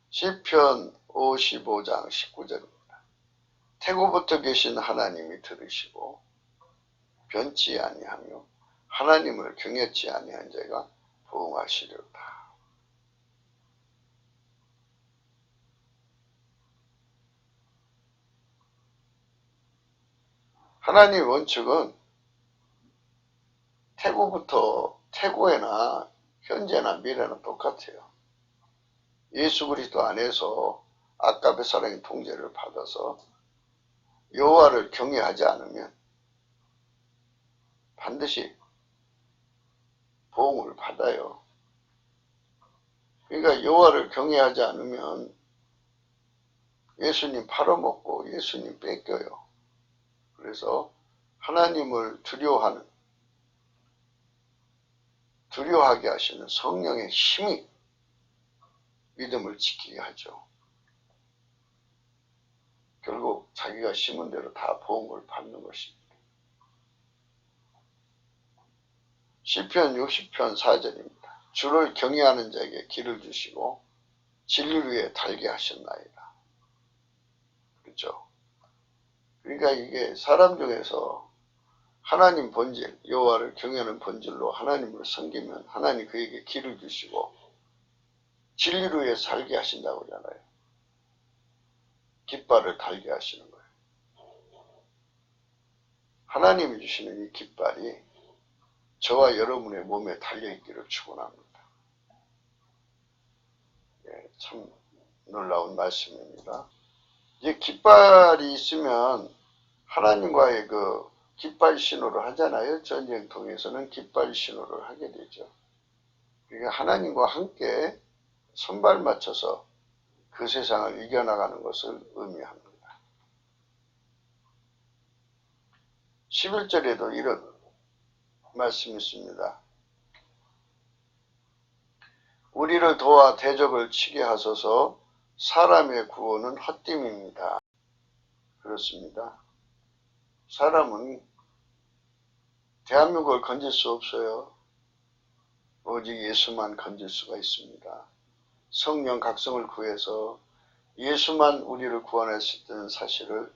시편 55장 19절입니다. 태고부터 계신 하나님이 들으시고 변치 아니하며 하나님을 경외치 아니한 자가 부응하시리로다. 하나님의 원칙은 태고에나 현재나 미래나 똑같아요. 예수 그리스도 안에서 아까의 사랑의 통제를 받아서 여호와를 경외하지 않으면 반드시 보응을 받아요. 그러니까 여호와를 경외하지 않으면 예수님 팔아먹고 예수님 뺏겨요. 그래서 하나님을 두려워하는 두려워하게 하시는 성령의 힘이 믿음을 지키게 하죠. 결국 자기가 심은 대로 다 보응을 받는 것입니다. 시편 60편 4절입니다. 주를 경외하는 자에게 길을 주시고 진리 위에 달게 하셨나이다. 그렇죠? 그러니까 이게 사람 중에서 하나님 본질, 여호와를 경외하는 본질로 하나님을 섬기면 하나님 그에게 길을 주시고 진리 위에 살게 하신다고 하잖아요. 깃발을 달게 하시는 거예요. 하나님이 주시는 이 깃발이 저와 여러분의 몸에 달려있기를 축원합니다. 예, 참 놀라운 말씀입니다. 이제 깃발이 있으면 하나님과의 그 깃발 신호를 하잖아요. 전쟁통에서는 깃발 신호를 하게 되죠. 그러니까 하나님과 함께 손발 맞춰서 그 세상을 이겨나가는 것을 의미합니다. 11절에도 이런 말씀이 있습니다. 우리를 도와 대적을 치게 하소서. 사람의 구원은 헛됨입니다. 그렇습니다. 사람은 대한민국을 건질 수 없어요. 오직 예수만 건질 수가 있습니다. 성령 각성을 구해서 예수만 우리를 구원할 수 있다는 사실을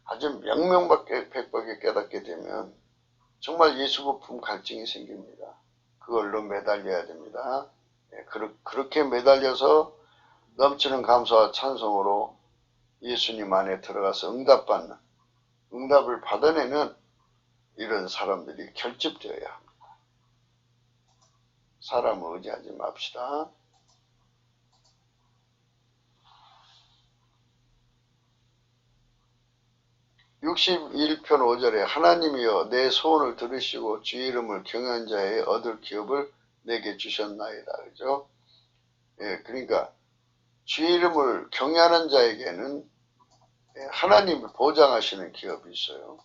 아주 명명백백하게 깨닫게 되면 정말 예수 부품 갈증이 생깁니다. 그걸로 매달려야 됩니다. 그렇게 매달려서 넘치는 감사와 찬송으로 예수님 안에 들어가서 응답을 받아내는 이런 사람들이 결집되어야 합니다. 사람을 의지하지 맙시다. 61편 5절에 하나님이여 내 소원을 들으시고 주의 이름을 경외한 자의 얻을 기업을 내게 주셨나이다. 그죠? 예, 그러니까 주의 이름을 경외하는 자에게는 하나님이 보장하시는 기업이 있어요.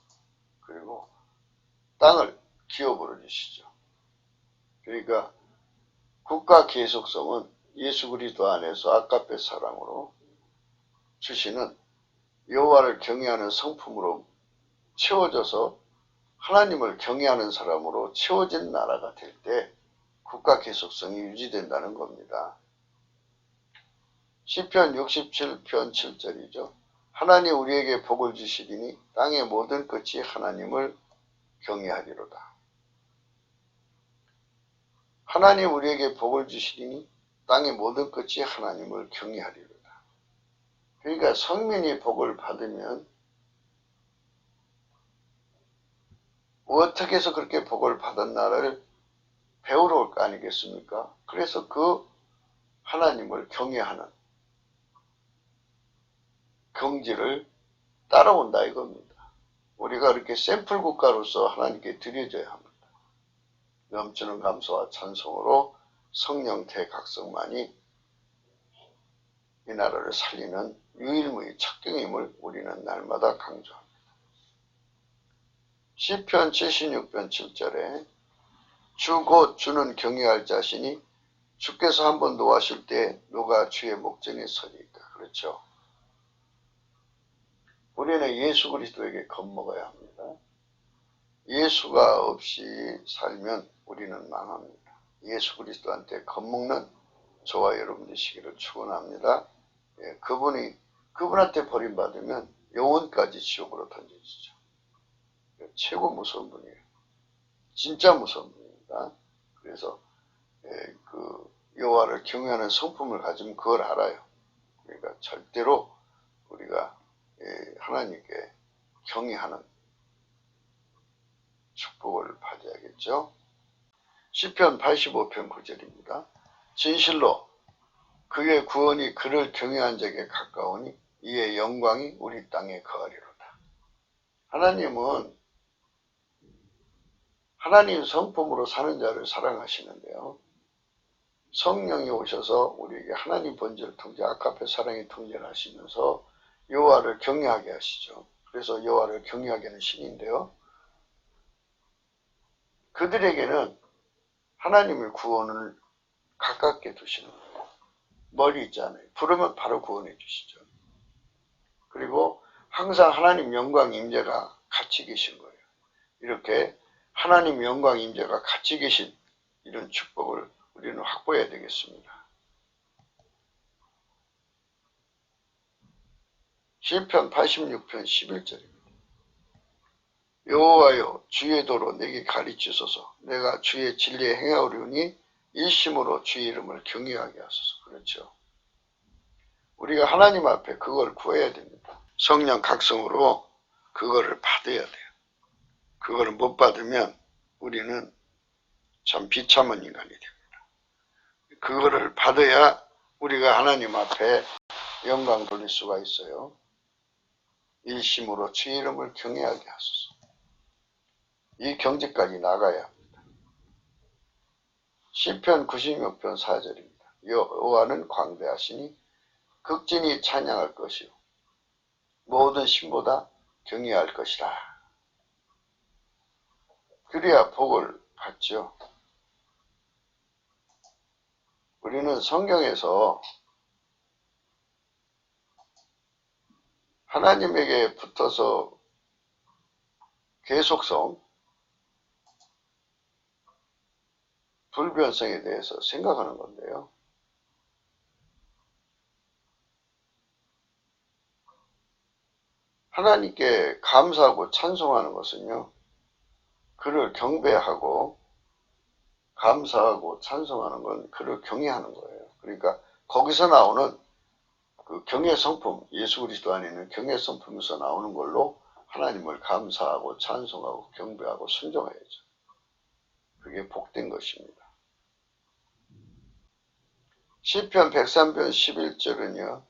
그리고 땅을 기업으로 주시죠. 그러니까 국가 계속성은 예수 그리스도 안에서 아가페 사랑으로 주시는 여호와를 경외하는 성품으로 채워져서 하나님을 경외하는 사람으로 채워진 나라가 될 때 국가 계속성이 유지된다는 겁니다. 시편 67편 7절이죠. 하나님 우리에게 복을 주시리니 땅의 모든 끝이 하나님을 경외하리로다. 하나님 우리에게 복을 주시리니 땅의 모든 끝이 하나님을 경외하리로다. 그러니까 성민이 복을 받으면 어떻게 해서 그렇게 복을 받았나를 배우러 올 거 아니겠습니까? 그래서 그 하나님을 경외하는 경지를 따라온다 이겁니다. 우리가 이렇게 샘플 국가로서 하나님께 드려져야 합니다. 넘치는 감사와 찬송으로 성령 대각성만이 이 나라를 살리는 유일무이 척경임을 우리는 날마다 강조합니다. 시편 76편 7절에 주 곧 주는 경외할 자시니 주께서 한번 노하실 때 누가 주의 목전에 서리까. 그렇죠. 우리는 예수 그리스도에게 겁먹어야 합니다. 예수가 없이 살면 우리는 망합니다. 예수 그리스도한테 겁먹는 저와 여러분 되시기를 축원합니다. 예, 그분한테 버림받으면 영혼까지 지옥으로 던져지죠. 최고 무서운 분이에요. 진짜 무서운 분입니다. 그래서 그 여호와를 경외하는 성품을 가지면 그걸 알아요. 그러니까 절대로 우리가 하나님께 경외하는 축복을 받아야겠죠. 시편 85편 9절입니다. 진실로 그의 구원이 그를 경외한 자에게 가까우니 이의 영광이 우리 땅에 거하리로다. 하나님은 하나님 성품으로 사는 자를 사랑하시는데요. 성령이 오셔서 우리에게 하나님 본질을 통제, 아가페 사랑의 통제를 하시면서 여호와를 경외하게 하시죠. 그래서 여호와를 경외하게 하는 신인데요. 그들에게는 하나님의 구원을 가깝게 두시는 거예요. 멀리 있잖아요. 부르면 바로 구원해 주시죠. 그리고 항상 하나님 영광 임재가 같이 계신 거예요. 이렇게 하나님 영광 임재가 같이 계신 이런 축복을 우리는 확보해야 되겠습니다. 시편 86편 11절입니다. 여호와여 주의 도로 내게 가르치소서. 내가 주의 진리에 행하오리니 일심으로 주의 이름을 경외하게 하소서. 그렇죠. 우리가 하나님 앞에 그걸 구해야 됩니다. 성령 각성으로 그거를 받아야 돼요. 그거를 못 받으면 우리는 참 비참한 인간이 됩니다. 그거를 받아야 우리가 하나님 앞에 영광 돌릴 수가 있어요. 일심으로 주의 이름을 경외하게 하소서. 이 경지까지 나가야 합니다. 시편 96편 4절입니다. 여호와는 광대하시니 극진히 찬양할 것이요 모든 신보다 경외할 것이라. 그래야 복을 받죠. 우리는 성경에서 하나님에게 붙어서 계속성, 불변성에 대해서 생각하는 건데요. 하나님께 감사하고 찬송하는 것은요, 그를 경배하고 감사하고 찬송하는 건 그를 경외하는 거예요. 그러니까 거기서 나오는 그 경외 성품, 예수 그리스도 안에 있는 경외 성품에서 나오는 걸로 하나님을 감사하고 찬송하고 경배하고 순종해야죠. 그게 복된 것입니다. 시편 103편 11절은요.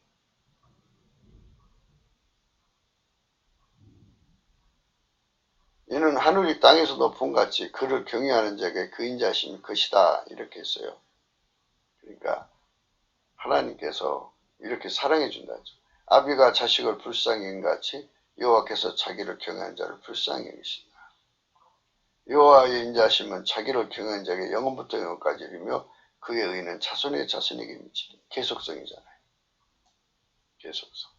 이는 하늘이 땅에서 높은 같이 그를 경외하는 자에게 그 인자심이 것이다. 이렇게 했어요. 그러니까 하나님께서 이렇게 사랑해 준다죠. 아비가 자식을 불쌍히 여긴 같이 여호와께서 자기를 경외하는 자를 불쌍히 여기신다. 여호와의 인자심은 자기를 경외하는 자에게 영원부터 영원까지 이르며 그의 의는 자손의 자손에게 미치리. 계속성이잖아요. 계속성.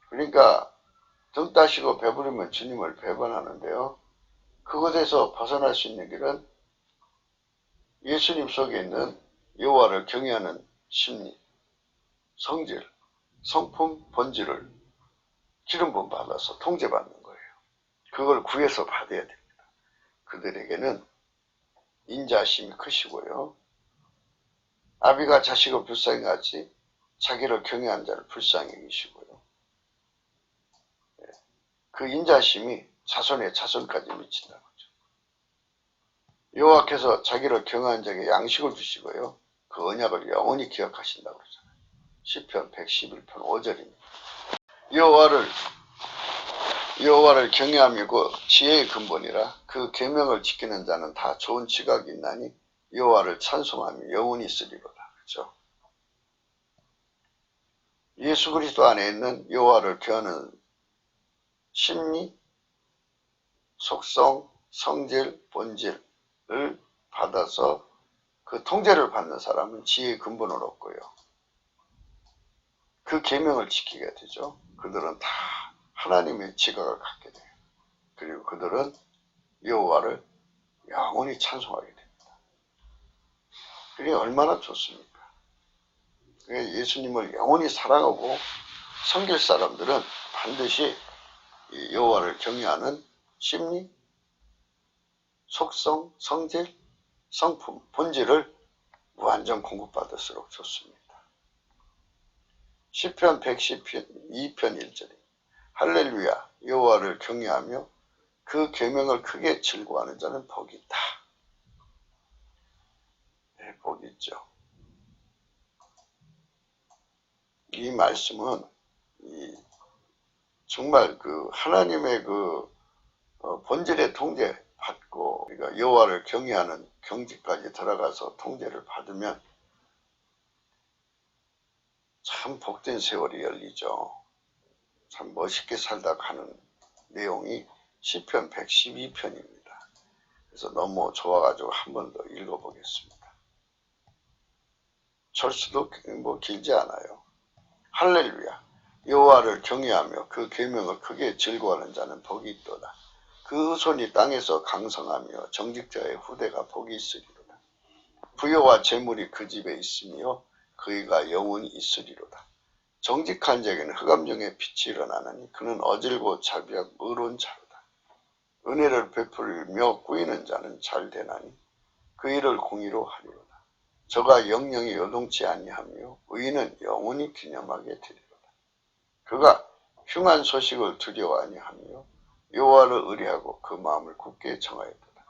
그러니까 등 따시고 배부르면 주님을 배반하는데요. 그것에서 벗어날 수 있는 길은 예수님 속에 있는 여호와를 경외하는 심리, 성질, 성품, 본질을 기름 부음 받아서 통제받는 거예요. 그걸 구해서 받아야 됩니다. 그들에게는 인자심이 크시고요. 아비가 자식을 불쌍히 같이 자기를 경외한 자를 불쌍히 여기시고요. 그 인자심이 자손의 자손까지 미친다는 거죠. 여호와께서 자기를 경외한 자에게 양식을 주시고요. 그 언약을 영원히 기억하신다고 그러잖아요. 시편 111편 5절입니다. 여호와를 경외하며 그 지혜의 근본이라 그 계명을 지키는 자는 다 좋은 지각이 있나니 여호와를 찬송하며 영원히 있으리로다. 그렇죠? 예수 그리스도 안에 있는 여호와를 경외하는 심리, 속성, 성질, 본질을 받아서 그 통제를 받는 사람은 지혜의 근본을 얻고요. 그 계명을 지키게 되죠. 그들은 다 하나님의 지각을 갖게 돼요. 그리고 그들은 여호와를 영원히 찬송하게 됩니다. 그게 얼마나 좋습니까? 예수님을 영원히 사랑하고 섬길 사람들은 반드시 여호와를 경외하는 심리, 속성, 성질, 성품, 본질을 무한정 공급받을수록 좋습니다. 시편 112편 1절에 할렐루야 여호와를 경외하며 그 계명을 크게 즐거워하는 자는 복이 있다. 네, 복이 있죠. 이 말씀은 정말 그 하나님의 그 본질의 통제 받고 우리가 여호와를 경외하는 경지까지 들어가서 통제를 받으면 참 복된 세월이 열리죠. 참 멋있게 살다 가는 내용이 시편 112편입니다. 그래서 너무 좋아가지고 한 번 더 읽어보겠습니다. 철수도 뭐 길지 않아요. 할렐루야. 여호와를 경외하며 그 계명을 크게 즐거워하는 자는 복이 있도다. 그 손이 땅에서 강성하며 정직자의 후대가 복이 있으리로다. 부여와 재물이 그 집에 있으며 그이가 영원히 있으리로다. 정직한 자에게는 흑암 중에 빛이 일어나느니 그는 어질고 자비하고 의로운 자로다. 은혜를 베풀며 꾸이는 자는 잘 되나니 그 일을 공의로 하리로다. 저가 영영이 요동치 아니하며 의인은 영원히 기념하게 되리로다. 그가 흉한 소식을 두려워 아니하며 여호와를 의뢰하고 그 마음을 굳게 정하였도다.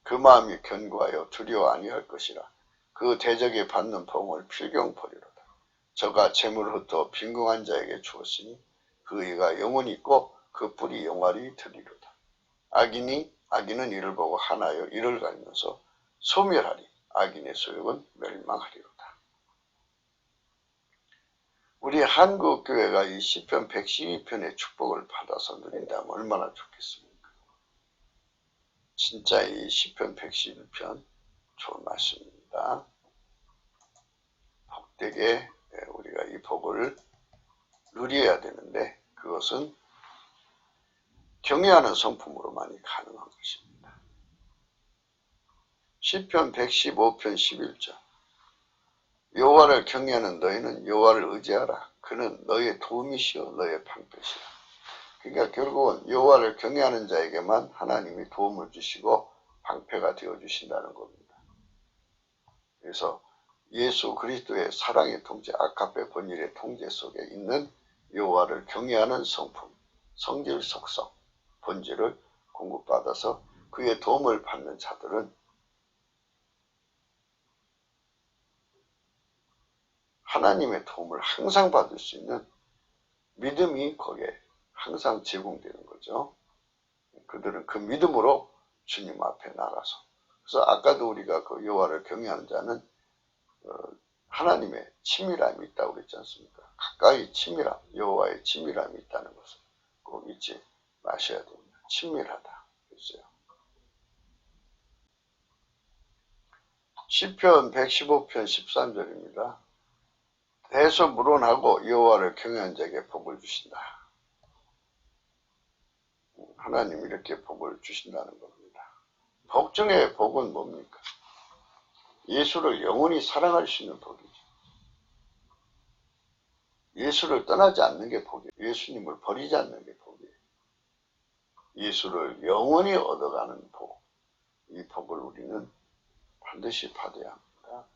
그 마음이 견고하여 두려워 아니할 것이라. 그 대적에 받는 봉을 필경 버리로다. 저가 재물을 흩어 빈궁한 자에게 주었으니 그 의가 영원히 있고 그 뿔이 영원히 되리로다. 악인은 이를 보고 하나여 이를 갈면서 소멸하리. 악인의 소욕은 멸망하리로다. 우리 한국교회가 이 시편 112편의 축복을 받아서 누린다면 얼마나 좋겠습니까? 진짜 이 시편 112편 좋은 말씀입니다. 복되게 우리가 이 복을 누려야 되는데 그것은 경외하는 성품으로만이 가능한 것입니다. 시편 115편 11절 여호와를 경외하는 너희는 여호와를 의지하라. 그는 너희의 도움이시요 너희의 방패시라. 그러니까 결국은 여호와를 경외하는 자에게만 하나님이 도움을 주시고 방패가 되어주신다는 겁니다. 그래서 예수 그리스도의 사랑의 통제, 아카페 번일의 통제 속에 있는 여호와를 경외하는 성품, 성질 속성, 본질을 공급받아서 그의 도움을 받는 자들은 하나님의 도움을 항상 받을 수 있는 믿음이 거기에 항상 제공되는 거죠. 그들은 그 믿음으로 주님 앞에 나가서. 그래서 아까도 우리가 그 여호와를 경외하는 자는 하나님의 친밀함이 있다고 그랬지 않습니까? 가까이 친밀함, 여호와의 친밀함이 있다는 것을 꼭 잊지 마셔야 됩니다. 친밀하다 그랬어요. 시편 115편 13절입니다. 대소물원하고 여호와를 경외한 자에게 복을 주신다. 하나님이 이렇게 복을 주신다는 겁니다. 복 중에 복은 뭡니까? 예수를 영원히 사랑할 수 있는 복이죠. 예수를 떠나지 않는 게 복이에요. 예수님을 버리지 않는 게 복이에요. 예수를 영원히 얻어가는 복. 이 복을 우리는 반드시 받아야 합니다.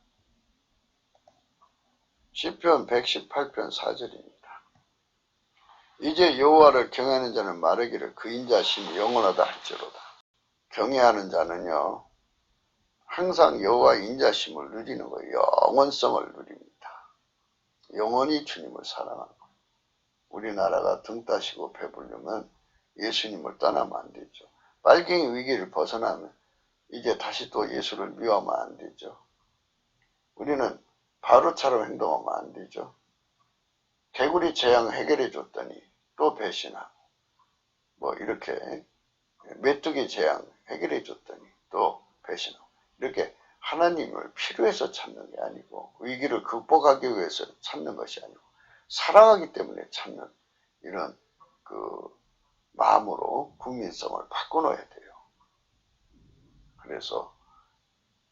시편 118편 4절입니다. 이제 여호와를 경외하는 자는 말하기를 그 인자심이 영원하다 할지로다. 경외하는 자는요. 항상 여호와의 인자심을 누리는 거예요. 영원성을 누립니다. 영원히 주님을 사랑하는 거예요. 우리나라가 등 따시고 배부르면 예수님을 떠나면 안 되죠. 빨갱이 위기를 벗어나면 이제 다시 또 예수를 미워하면 안 되죠. 우리는 바로처럼 행동하면 안 되죠. 개구리 재앙 해결해 줬더니 또 배신하고 뭐 이렇게 메뚜기 재앙 해결해 줬더니 또 배신하고 이렇게 하나님을 필요해서 찾는 게 아니고 위기를 극복하기 위해서 찾는 것이 아니고 사랑하기 때문에 찾는 이런 그 마음으로 국민성을 바꿔놓아야 돼요. 그래서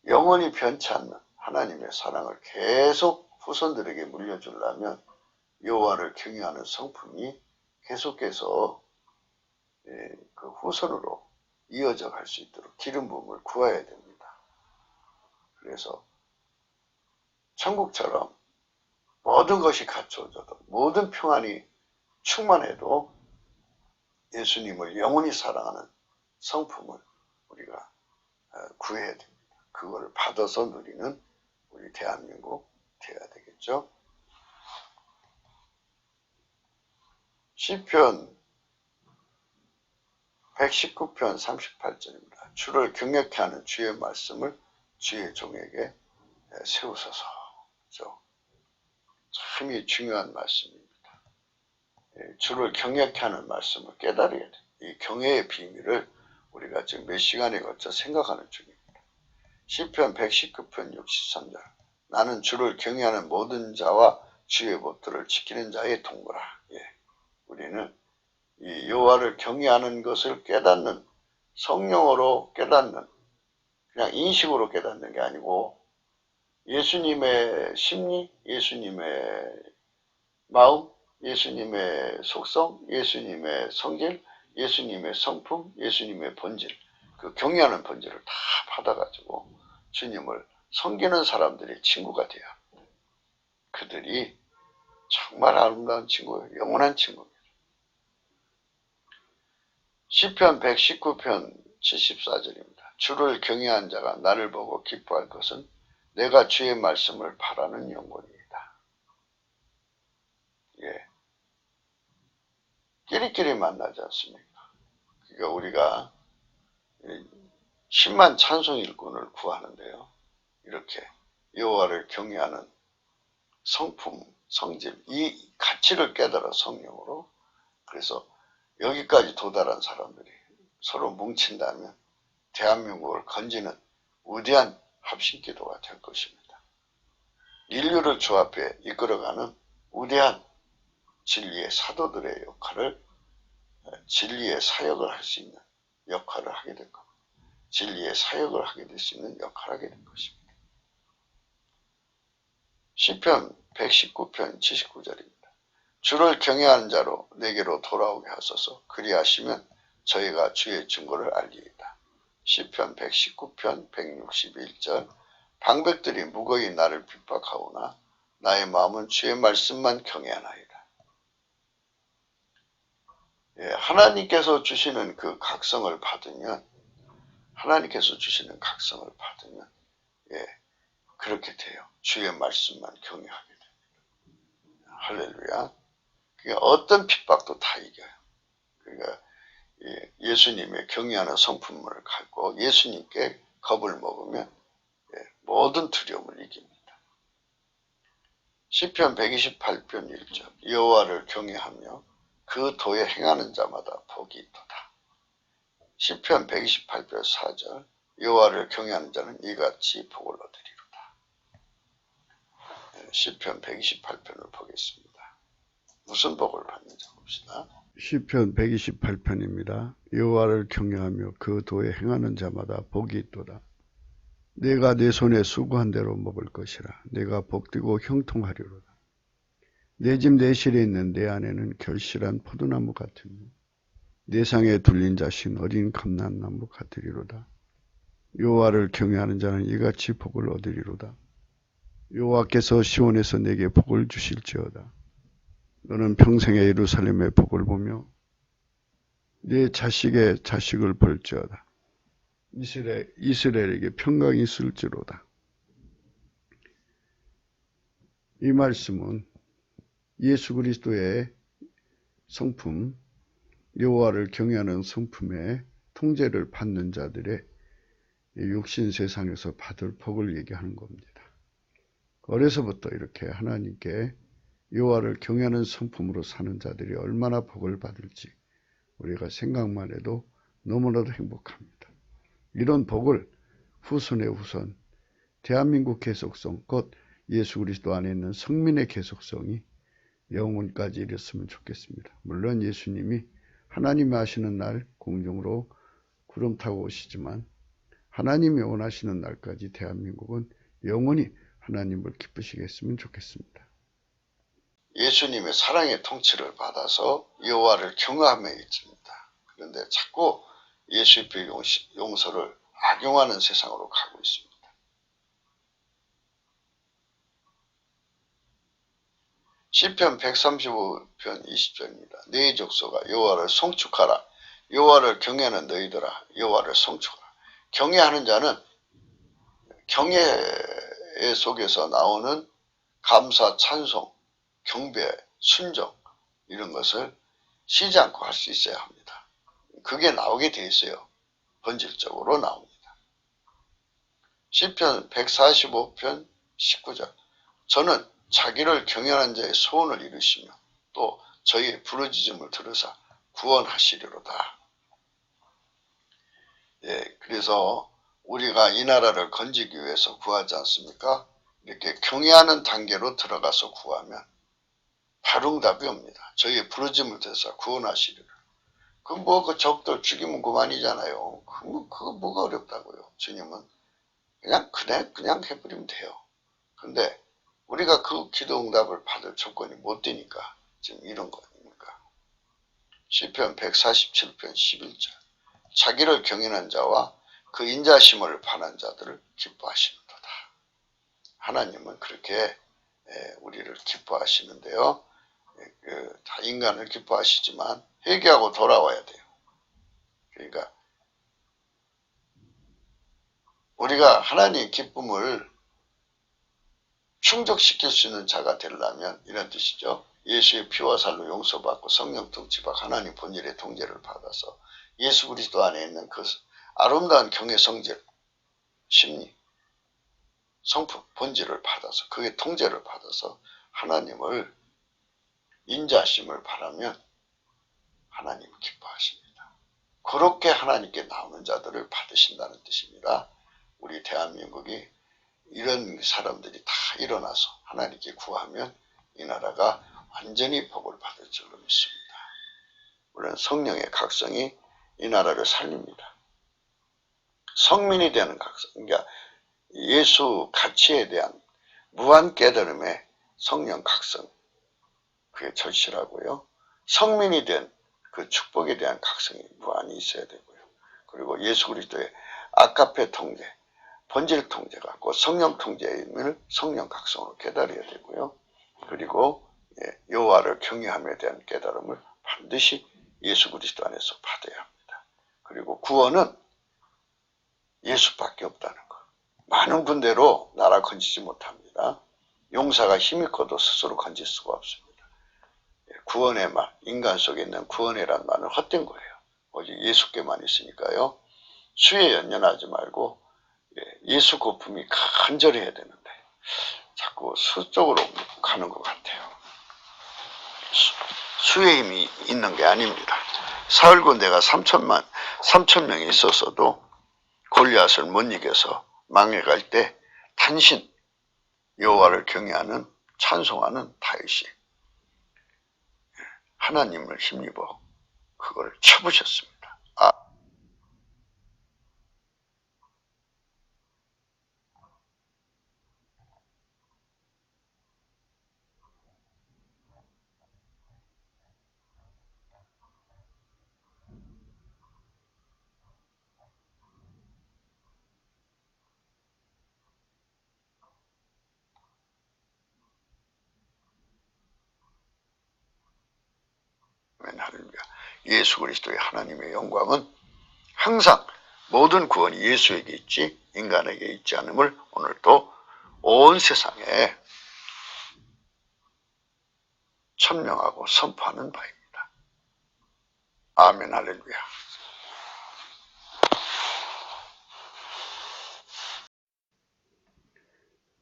영원히 변치 않는 하나님의 사랑을 계속 후손들에게 물려주려면 여호와를 경외하는 성품이 계속해서 그 후손으로 이어져 갈 수 있도록 기름 부음을 구해야 됩니다. 그래서 천국처럼 모든 것이 갖춰져도 모든 평안이 충만해도 예수님을 영원히 사랑하는 성품을 우리가 구해야 됩니다. 그걸 받아서 누리는 우리 대한민국 되어야 되겠죠. 시편 119편 38절입니다. 주를 경외케 하는 주의 말씀을 주의 종에게 세우소서. 참이 중요한 말씀입니다. 주를 경외케 하는 말씀을 깨달아야 돼요. 이 경외의 비밀을 우리가 지금 몇 시간에 걸쳐 생각하는 중입니다. 시편 119편 63절. 나는 주를 경외하는 모든 자와 주의 법도를 지키는 자의 동거라. 예. 우리는 이 여호와를 경외하는 것을 깨닫는, 성령으로 깨닫는, 그냥 인식으로 깨닫는 게 아니고 예수님의 심리, 예수님의 마음, 예수님의 속성, 예수님의 성질, 예수님의 성품, 예수님의 본질, 그 경외하는 본질을 다 받아가지고 주님을 섬기는 사람들의 친구가 돼야 합니다. 그들이 정말 아름다운 친구예요. 영원한 친구입니다. 시편 119편 74절입니다. 주를 경외한 자가 나를 보고 기뻐할 것은 내가 주의 말씀을 바라는 영혼이다. 예. 끼리끼리 만나지 않습니까? 그러니까 우리가 10만 찬송 일꾼을 구하는데요. 이렇게 여호와를 경외하는 성품, 성질, 이 가치를 깨달아 성령으로, 그래서 여기까지 도달한 사람들이 서로 뭉친다면 대한민국을 건지는 위대한 합심기도가 될 것입니다. 인류를 주 앞에 이끌어가는 위대한 진리의 사도들의 역할을, 진리의 사역을 할 수 있는 역할을 하게 될 겁니다. 진리의 사역을 하게 될 수 있는 역할을 하게 될 것입니다. 시편 119편 79절입니다. 주를 경외하는 자로 내게로 돌아오게 하소서. 그리하시면 저희가 주의 증거를 알리이다. 시편 119편 161절. 방백들이 무거이 나를 핍박하오나 나의 마음은 주의 말씀만 경외하나이다. 예, 하나님께서 주시는 그 각성을 받으면, 하나님께서 주시는 각성을 받으면, 예, 그렇게 돼요. 주의 말씀만 경외하게 됩니다. 할렐루야. 그러니까 어떤 핍박도 다 이겨요. 그러니까 예수님의 경외하는 성품을 갖고 예수님께 겁을 먹으면 모든 두려움을 이깁니다. 시편 128편 1절. 여호와를 경외하며 그 도에 행하는 자마다 복이 있도다. 시편 128편 4절. 여호와를 경외하는 자는 이같이 복을 얻으리로다. 시편 128편을 보겠습니다. 무슨 복을 받는지 봅시다. 시편 128편입니다. 여호와를 경외하며 그 도에 행하는 자마다 복이 있도다. 내가 내 손에 수고한 대로 먹을 것이라. 내가 복되고 형통하리로다. 내 집 내실에 있는 내 안에는 결실한 포도나무 같으며 내 상에 둘린 자신 어린 감람나무 같으리로다. 여호와를 경외하는 자는 이같이 복을 얻으리로다. 여호와께서 시온에서 내게 복을 주실지어다. 너는 평생에 예루살렘의 복을 보며 네 자식의 자식을 볼지어다. 이스라엘에게 평강이 있을지로다. 이 말씀은 예수 그리스도의 성품, 여호와를 경외하는 성품의 통제를 받는 자들의 육신 세상에서 받을 복을 얘기하는 겁니다. 어려서부터 이렇게 하나님께 여호와를 경외하는 성품으로 사는 자들이 얼마나 복을 받을지 우리가 생각만 해도 너무나도 행복합니다. 이런 복을 후손의 후손, 대한민국 계속성, 곧 예수 그리스도 안에 있는 성민의 계속성이 영혼까지 이뤘으면 좋겠습니다. 물론 예수님이 하나님이 하시는 날 공중으로 구름 타고 오시지만 하나님이 원하시는 날까지 대한민국은 영원히 하나님을 기쁘시게 했으면 좋겠습니다. 예수님의 사랑의 통치를 받아서 여호와를 경외하며 있습니다. 그런데 자꾸 예수의 용서를 악용하는 세상으로 가고 있습니다. 시편 135편 20절입니다. 네 족속아 여호와를 송축하라. 여호와를 경외하는 너희들아 여호와를 송축하라. 경외하는 자는 경외 속에서 나오는 감사, 찬송, 경배, 순종 이런 것을 쉬지 않고 할 수 있어야 합니다. 그게 나오게 돼 있어요. 본질적으로 나옵니다. 시편 145편 19절. 저는 자기를 경외하는 자의 소원을 이루시며 또 저희의 부르짖음을 들으사 구원하시리로다. 예, 그래서 우리가 이 나라를 건지기 위해서 구하지 않습니까? 이렇게 경외하는 단계로 들어가서 구하면 바로 응답이 옵니다. 저희의 부르짐을 대해서 구원하시리라. 그 적들 죽이면 그만이잖아요. 그거 뭐가 어렵다고요. 주님은 그냥 해버리면 돼요. 근데 우리가 그 기도 응답을 받을 조건이 못 되니까 지금 이런 거 아닙니까? 시편 147편 11절. 자기를 경외하는 자와 그 인자심을 바라는 자들을 기뻐하시는도다. 하나님은 그렇게 우리를 기뻐하시는데요. 다 인간을 기뻐하시지만 회개하고 돌아와야 돼요. 그러니까 우리가 하나님의 기쁨을 충족시킬 수 있는 자가 되려면 이런 뜻이죠. 예수의 피와 살로 용서받고 성령 통치받고 하나님 본질의 통제를 받아서 예수 그리스도 안에 있는 그 아름다운 경외 성질, 심리, 성품, 본질을 받아서 그게 통제를 받아서 하나님을 인자심을 바라면 하나님을 기뻐하십니다. 그렇게 하나님께 나오는 자들을 받으신다는 뜻입니다. 우리 대한민국이 이런 사람들이 다 일어나서 하나님께 구하면 이 나라가 완전히 복을 받을 줄로 믿습니다. 우리는 성령의 각성이 이 나라를 살립니다. 성민이 되는 각성, 그러니까 예수 가치에 대한 무한 깨달음의 성령 각성, 그게 절실하고요. 성민이 된 그 축복에 대한 각성이 무한히 있어야 되고요. 그리고 예수 그리스도의 아카페 통제, 본질 통제가 곧 성령 통제의 의미를 성령 각성으로 깨달아야 되고요. 그리고 여호와를 경외함에 대한 깨달음을 반드시 예수 그리스도 안에서 받아야 합니다. 그리고 구원은 예수밖에 없다는 것. 많은 군대로 나라 건지지 못합니다. 용사가 힘이 커도 스스로 건질 수가 없습니다. 구원의 말, 인간 속에 있는 구원이란 말은 헛된 거예요. 오직 예수께만 있으니까요. 수에 연연하지 말고 예수 거품이 간절해야 되는데 자꾸 수 쪽으로 가는 것 같아요. 수의 힘이 있는 게 아닙니다. 사울 군대가 3,000명이 있었어도 골리앗을 못 이겨서 망해갈 때 단신 여호와를 경외하는 찬송하는 다윗이 하나님을 힘입어 그걸 쳐부셨습니다. 예수 그리스도의 하나님의 영광은 항상 모든 구원이 예수에게 있지 인간에게 있지 않음을 오늘도 온 세상에 천명하고 선포하는 바입니다. 아멘 할렐루야.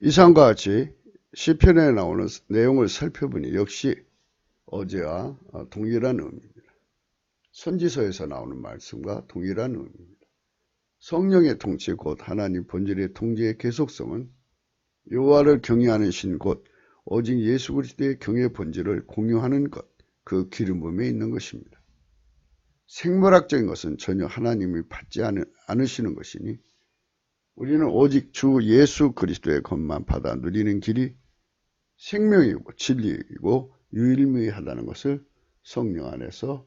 이상과 같이 시편에 나오는 내용을 살펴보니 역시 어제와 동일한 의미입니다. 선지서에서 나오는 말씀과 동일한 의미입니다. 성령의 통치 곧 하나님 본질의 통치의 계속성은 여호와를 경외하는 신 곧 오직 예수 그리스도의 경외 본질을 공유하는 것, 그 기름 부음에 있는 것입니다. 생물학적인 것은 전혀 하나님이 받지 않으시는 것이니 우리는 오직 주 예수 그리스도의 것만 받아 누리는 길이 생명이고 진리이고 유일무이하다는 것을 성령 안에서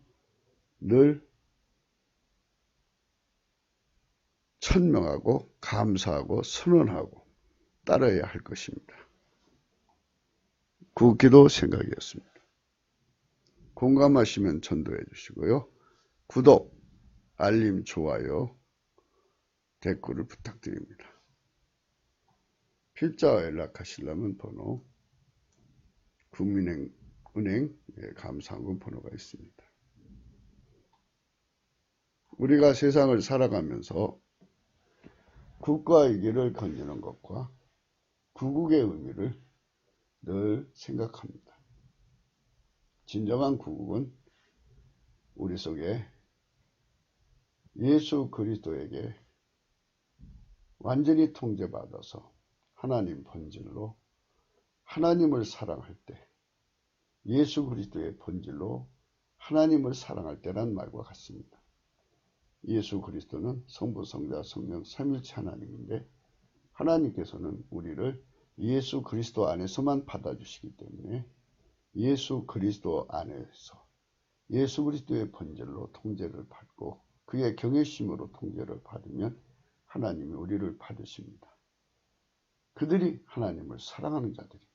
늘 천명하고 감사하고 선언하고 따라야 할 것입니다. 그 기도 생각이었습니다. 공감하시면 전도해 주시고요. 구독, 알림, 좋아요, 댓글을 부탁드립니다. 필자와 연락하시려면 번호 국민은행 감사한금 번호가 있습니다. 우리가 세상을 살아가면서 국가의 길을 건지는 것과 구국의 의미를 늘 생각합니다. 진정한 구국은 우리 속에 예수 그리스도에게 완전히 통제받아서 하나님 본질로 하나님을 사랑할 때, 예수 그리스도의 본질로 하나님을 사랑할 때란 말과 같습니다. 예수 그리스도는 성부, 성자, 성령 삼위일체 하나님인데 하나님께서는 우리를 예수 그리스도 안에서만 받아주시기 때문에 예수 그리스도 안에서 예수 그리스도의 본질로 통제를 받고 그의 경외심으로 통제를 받으면 하나님이 우리를 받으십니다. 그들이 하나님을 사랑하는 자들입니다.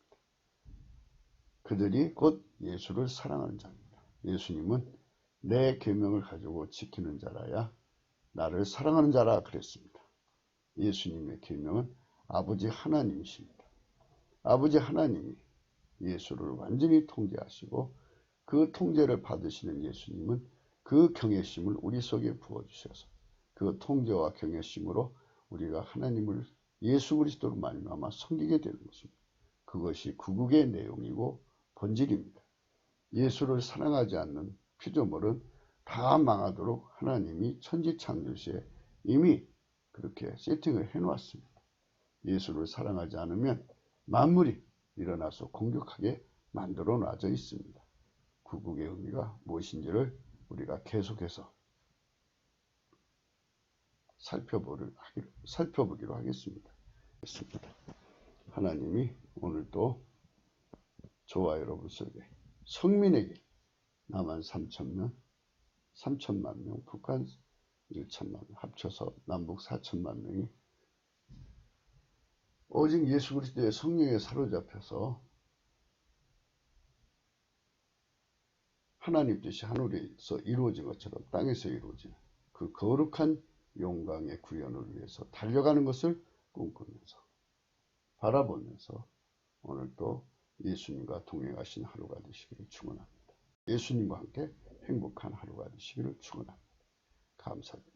그들이 곧 예수를 사랑하는 자입니다. 예수님은 내 계명을 가지고 지키는 자라야 나를 사랑하는 자라 그랬습니다. 예수님의 계명은 아버지 하나님이십니다. 아버지 하나님이 예수를 완전히 통제하시고 그 통제를 받으시는 예수님은 그 경외심을 우리 속에 부어주셔서 그 통제와 경외심으로 우리가 하나님을 예수 그리스도로 말미암아 섬기게 되는 것입니다. 그것이 구국의 내용이고 본질입니다. 예수를 사랑하지 않는 피조물은 다 망하도록 하나님이 천지창조시에 이미 그렇게 세팅을 해놓았습니다. 예수를 사랑하지 않으면 만물이 일어나서 공격하게 만들어 놔져 있습니다. 구국의 의미가 무엇인지를 우리가 계속해서 살펴보기로 하겠습니다. 하나님이 오늘도 저와 여러분 속에 성민에게 남한 3천만 명, 북한 1천만 명, 합쳐서 남북 4천만 명이 오직 예수 그리스도의 성령에 사로잡혀서 하나님 뜻이 하늘에서 이루어진 것처럼 땅에서 이루어진 그 거룩한 영광의 구현을 위해서 달려가는 것을 꿈꾸면서 바라보면서 오늘도 예수님과 동행하신 하루가 되시기를 축원합니다. 예수님과 함께 행복한 하루가 되시기를 축원합니다. 감사드립니다.